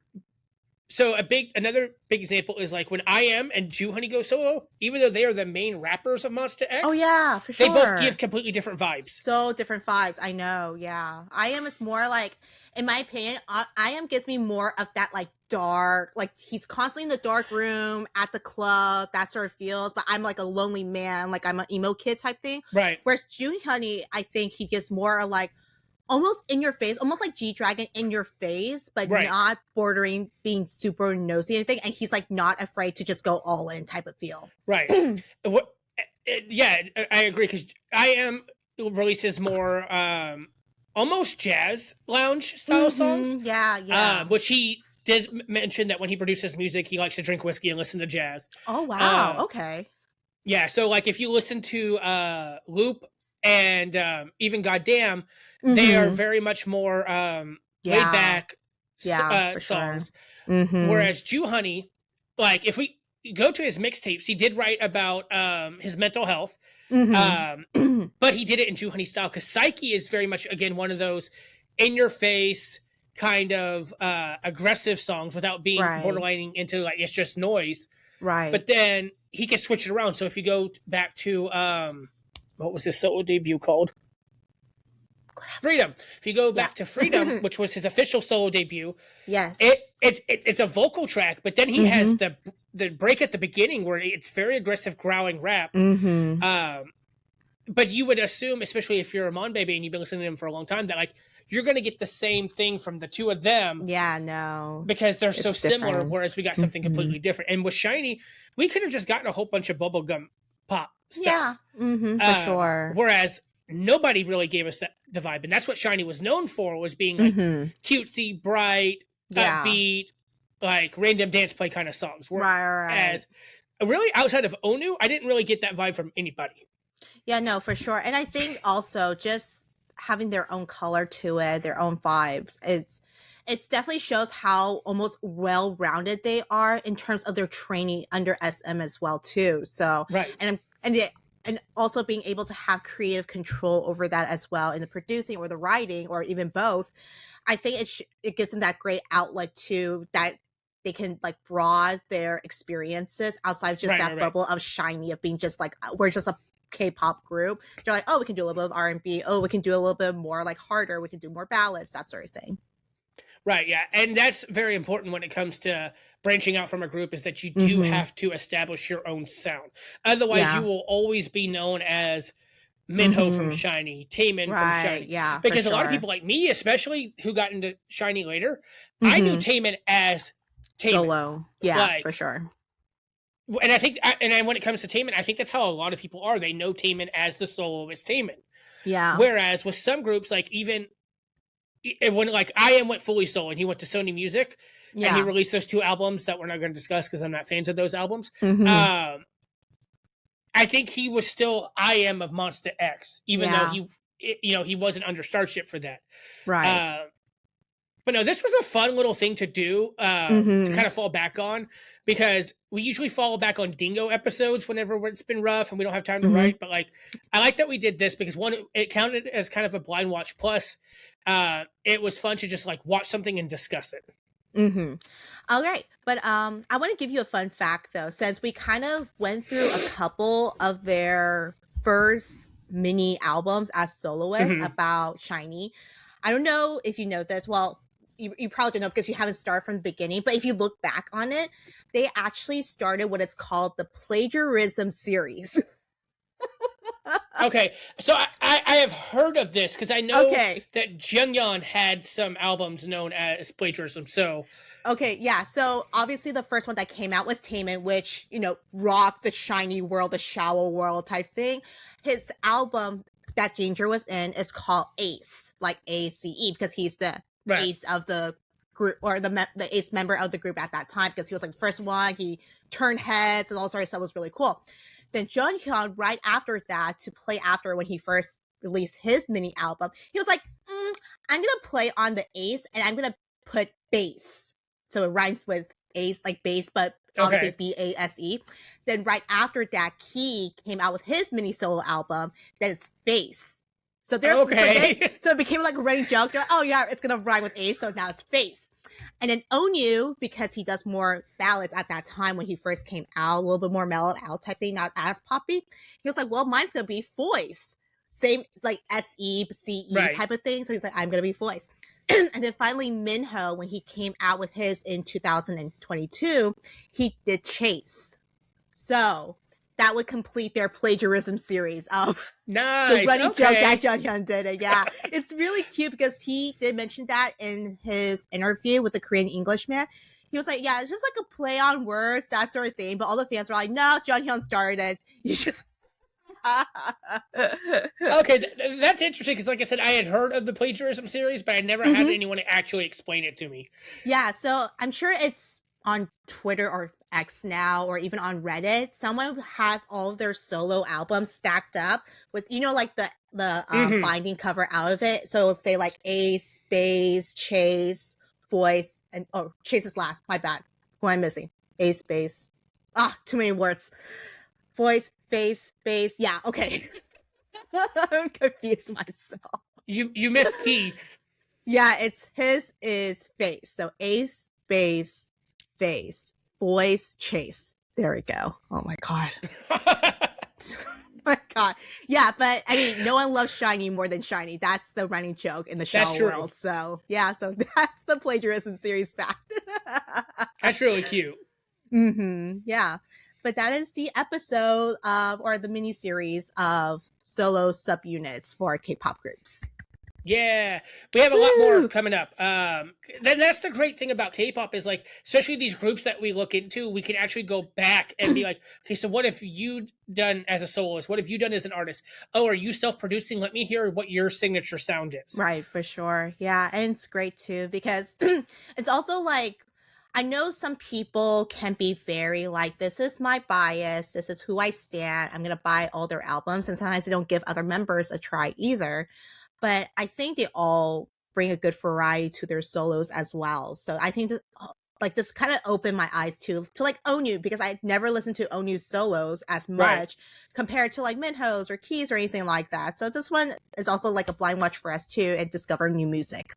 So another big example is like when I.M and Jonghyun go solo, even though they are the main rappers of Monsta X. Oh yeah, for sure. They both give completely different vibes. So different vibes. I know. Yeah, I.M is more like, in my opinion, I.M gives me more of that like dark, like he's constantly in the dark room at the club, that sort of feels. But I'm like a lonely man, like I'm an emo kid type thing. Right. Whereas Jonghyun, I think he gives more like almost in your face, almost like G-Dragon in your face, but not bordering being super nosy or anything. And he's like not afraid to just go all in type of feel. Right. Yeah, I agree, because I.M releases more almost jazz lounge style songs. Yeah. Which he did mention that when he produces music, he likes to drink whiskey and listen to jazz. Oh, wow. Okay. Yeah, so like if you listen to Loop and even Goddamn, they are very much more laid back songs. Sure. Whereas Jonghyun, like if we go to his mixtapes, he did write about his mental health, but he did it in Jonghyun style, because Psyche is very much, again, one of those in your face kind of aggressive songs without being borderlining into like it's just noise. Right. But then he can switch it around. So if you go back to what was his solo debut called? Freedom. If you go back to Freedom, which was his official solo debut, it's a vocal track, but then he has the break at the beginning where it's very aggressive growling rap. But you would assume, especially if you're a Mon baby and you've been listening to him for a long time, that like you're going to get the same thing from the two of them. Yeah, no, because they're so similar. Whereas we got something completely different. And with SHINee, we could have just gotten a whole bunch of bubblegum pop stuff. Yeah, for sure. Whereas nobody really gave us the vibe, and that's what SHINee was known for, was being like cutesy, bright, upbeat, like random dance play kind of songs. Whereas really outside of Onew, I didn't really get that vibe from anybody. Yeah, no, for sure. And I think also just having their own color to it, their own vibes, it's definitely shows how almost well-rounded they are in terms of their training under SM as well too. So and also being able to have creative control over that as well in the producing or the writing or even both. I think it gives them that great outlet too, that they can like broaden their experiences outside of just that bubble of SHINee, of being just like, we're just a K-pop group. They're like, oh, we can do a little bit of R&B. Oh, we can do a little bit more like harder. We can do more ballads, that sort of thing. Right, yeah. And that's very important when it comes to branching out from a group, is that you do have to establish your own sound. Otherwise, you will always be known as Minho from SHINee, Taemin from SHINee. Yeah, because a lot of people like me, especially who got into SHINee later, I knew Taemin as Taemin. Solo. Yeah, like, for sure. And I think, and when it comes to Taemin, I think that's how a lot of people are. They know Taemin as the soloist Taemin. Yeah. Whereas with some groups, like even when like IM went fully solo and he went to Sony Music and he Yeah. released those 2 albums that we're not going to discuss because I'm not fans of those albums. Mhm. I think he was still IM of Monsta X, even though Yeah. he wasn't under Starship for that. Right. But no, this was a fun little thing to do to Mhm. kind of fall back on, because we usually fall back on Dingo episodes whenever it's been rough and we don't have time to Mhm. write. But like, I like that we did this because one, it counted as kind of a blind watch. Plus, it was fun to just like watch something and discuss it. Mm-hmm. All right. But I want to give you a fun fact though, since we kind of went through a couple of their first mini albums as soloists Mhm. about SHINee. I don't know if you know this. Well, you probably don't know because you haven't started from the beginning. But if you look back on it, they actually started what it's called the plagiarism series. Okay, so I have heard of this because I know Okay. that Jonghyun had some albums known as plagiarism. So Okay, yeah. So obviously the first one that came out was Taemin, which, rocked the SHINee world, the Shawol world type thing. His album that Ginger was in is called Ace, like ACE, because he's the right. ace of the group, or the ace member of the group at that time, because he was like the first one. He turned heads and all sorts of stuff. Was really cool. Then Jonghyun, right after that, to play after when he first released his mini album, he was like, I'm gonna play on the ace and I'm gonna put bass. So it rhymes with ace, like bass, but obviously Okay. BASE. Then right after that, Key came out with his mini solo album. Then it's bass. So they're Okay. so it became like a running joke. They're like, oh yeah, it's gonna rhyme with ace, so now it's face. And then Onew, because he does more ballads at that time when he first came out, a little bit more mellowed out type thing, not as poppy. He was like, well, mine's gonna be voice. Same like SE, CE Right. type of thing. So he's like, I'm gonna be voice. And then finally Minho, when he came out with his in 2022, he did Chase. So that would complete their plagiarism series of Nice. the running Okay. joke that Jonghyun did it. Yeah. It's really cute because he did mention that in his interview with the Korean Englishman. He was like, yeah, it's just like a play on words, that sort of thing. But all the fans were like, no, Jonghyun started it. You just Okay, that's interesting because, like I said, I had heard of the plagiarism series, but I never had anyone actually explain it to me. Yeah, so I'm sure it's on Twitter or X now, or even on Reddit. Someone would have all of their solo albums stacked up with, like the binding cover out of it. So it'll say like Ace, Bass, Chase, Voice, and Chase is last. My bad. Who am I missing? Ace, Bass. Too many words. Voice, face, bass. Yeah, okay. I'm confused myself. You missed Key. Yeah, his is face. So Ace, Bass, Face, Voice, Chase. There we go. Oh my god. My god. Yeah, but I mean, no one loves SHINee more than SHINee. That's the running joke in the show world. So yeah, so that's the plagiarism series fact. That's really cute. Yeah. But that is the episode or the mini series of solo subunits for K-pop groups. Yeah, we have a lot more coming up. That's the great thing about K-pop is, like, especially these groups that we look into, we can actually go back and be like, okay, so what have you done as a soloist? What have you done as an artist? Oh, are you self-producing? Let me hear what your signature sound is. Right, for sure. Yeah, and it's great too because it's also like, I know some people can be very like, this is my bias, this is who I stand, I'm gonna buy all their albums, and sometimes they don't give other members a try either. But I think they all bring a good variety to their solos as well. So I think that, like, this kind of opened my eyes to like Onew, because I never listened to Onew's solos as much compared to like Minho's or Key's or anything like that. So this one is also like a blind watch for us too, and discover new music.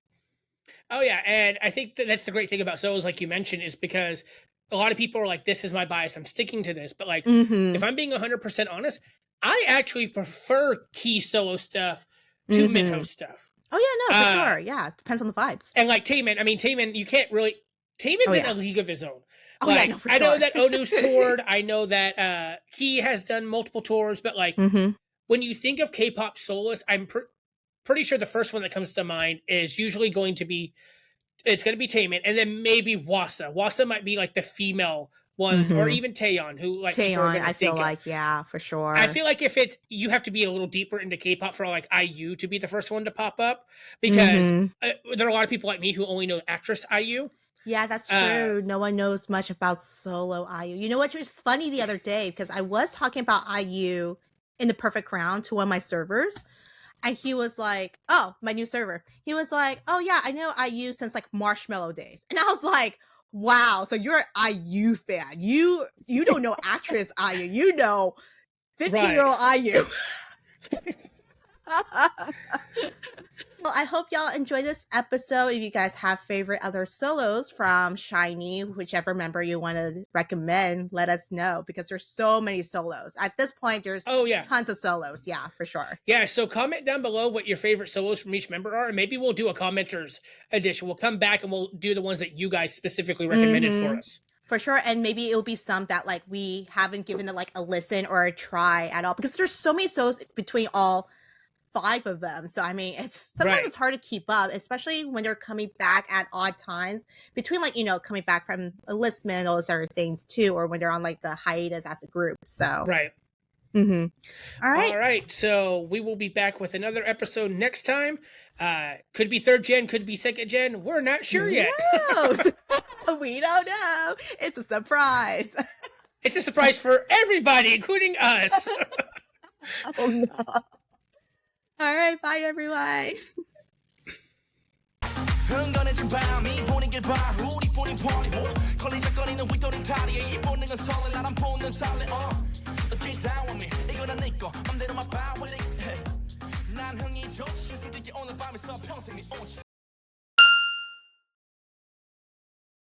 Oh yeah, and I think that's the great thing about solos, like you mentioned, is because a lot of people are like, this is my bias, I'm sticking to this. But like, if I'm being 100% honest, I actually prefer Key solo stuff to Minho stuff. Oh yeah, no, for sure. Yeah, depends on the vibes. And like Taemin, you can't really. Taemin's in a league of his own. Oh like, yeah, no, for sure. I know that Onew's toured. I know that Key has done multiple tours. But like, when you think of K-pop soloists, I'm pretty sure the first one that comes to mind is usually going to be It's going to be Taemin, and then maybe Wasa. Wasa might be like the female one, or even Taeyeon, who like Taeyeon, I feel like, yeah, for sure. I feel like if it's, you have to be a little deeper into K-pop for like IU to be the first one to pop up, because there are a lot of people like me who only know actress IU. Yeah, that's true. No one knows much about solo IU. You know what was funny the other day, because I was talking about IU in the Perfect Crown to one of my servers, and he was like, oh, my new server. He was like, oh yeah, I know IU since like Marshmallow days. And I was like, wow, so you're an IU fan. You don't know actress IU. You know 15-year-old IU. Well, I hope y'all enjoy this episode. If you guys have favorite other solos from SHINee, whichever member you want to recommend, let us know, because there's so many solos. At this point, there's tons of solos. Yeah, for sure. Yeah, so comment down below what your favorite solos from each member are, and maybe we'll do a commenters edition. We'll come back and we'll do the ones that you guys specifically recommended for us. For sure. And maybe it'll be some that like we haven't given it like a listen or a try at all, because there's so many solos between all 5 of them. So I mean, it's sometimes it's hard to keep up, especially when they're coming back at odd times between, like, you know, coming back from enlistment and all those other things too, or when they're on like a hiatus as a group. So all right, so we will be back with another episode next time. Could be 3rd gen, could be 2nd gen, we're not sure yet. We don't know. It's a surprise. It's a surprise for everybody, including us. Oh no. All right, bye everyone. 흥건해진 밤이 보는 길 봐 우리뿐인 party 걸리적거리는 윗도리 다리에 이 본능은 설레 나란 본능 살래 Let's get down with me 이거는 내꺼 맘대로만 봐 with it 난 흥이 좋지 실수들이 오늘 밤에서 평생 네 오지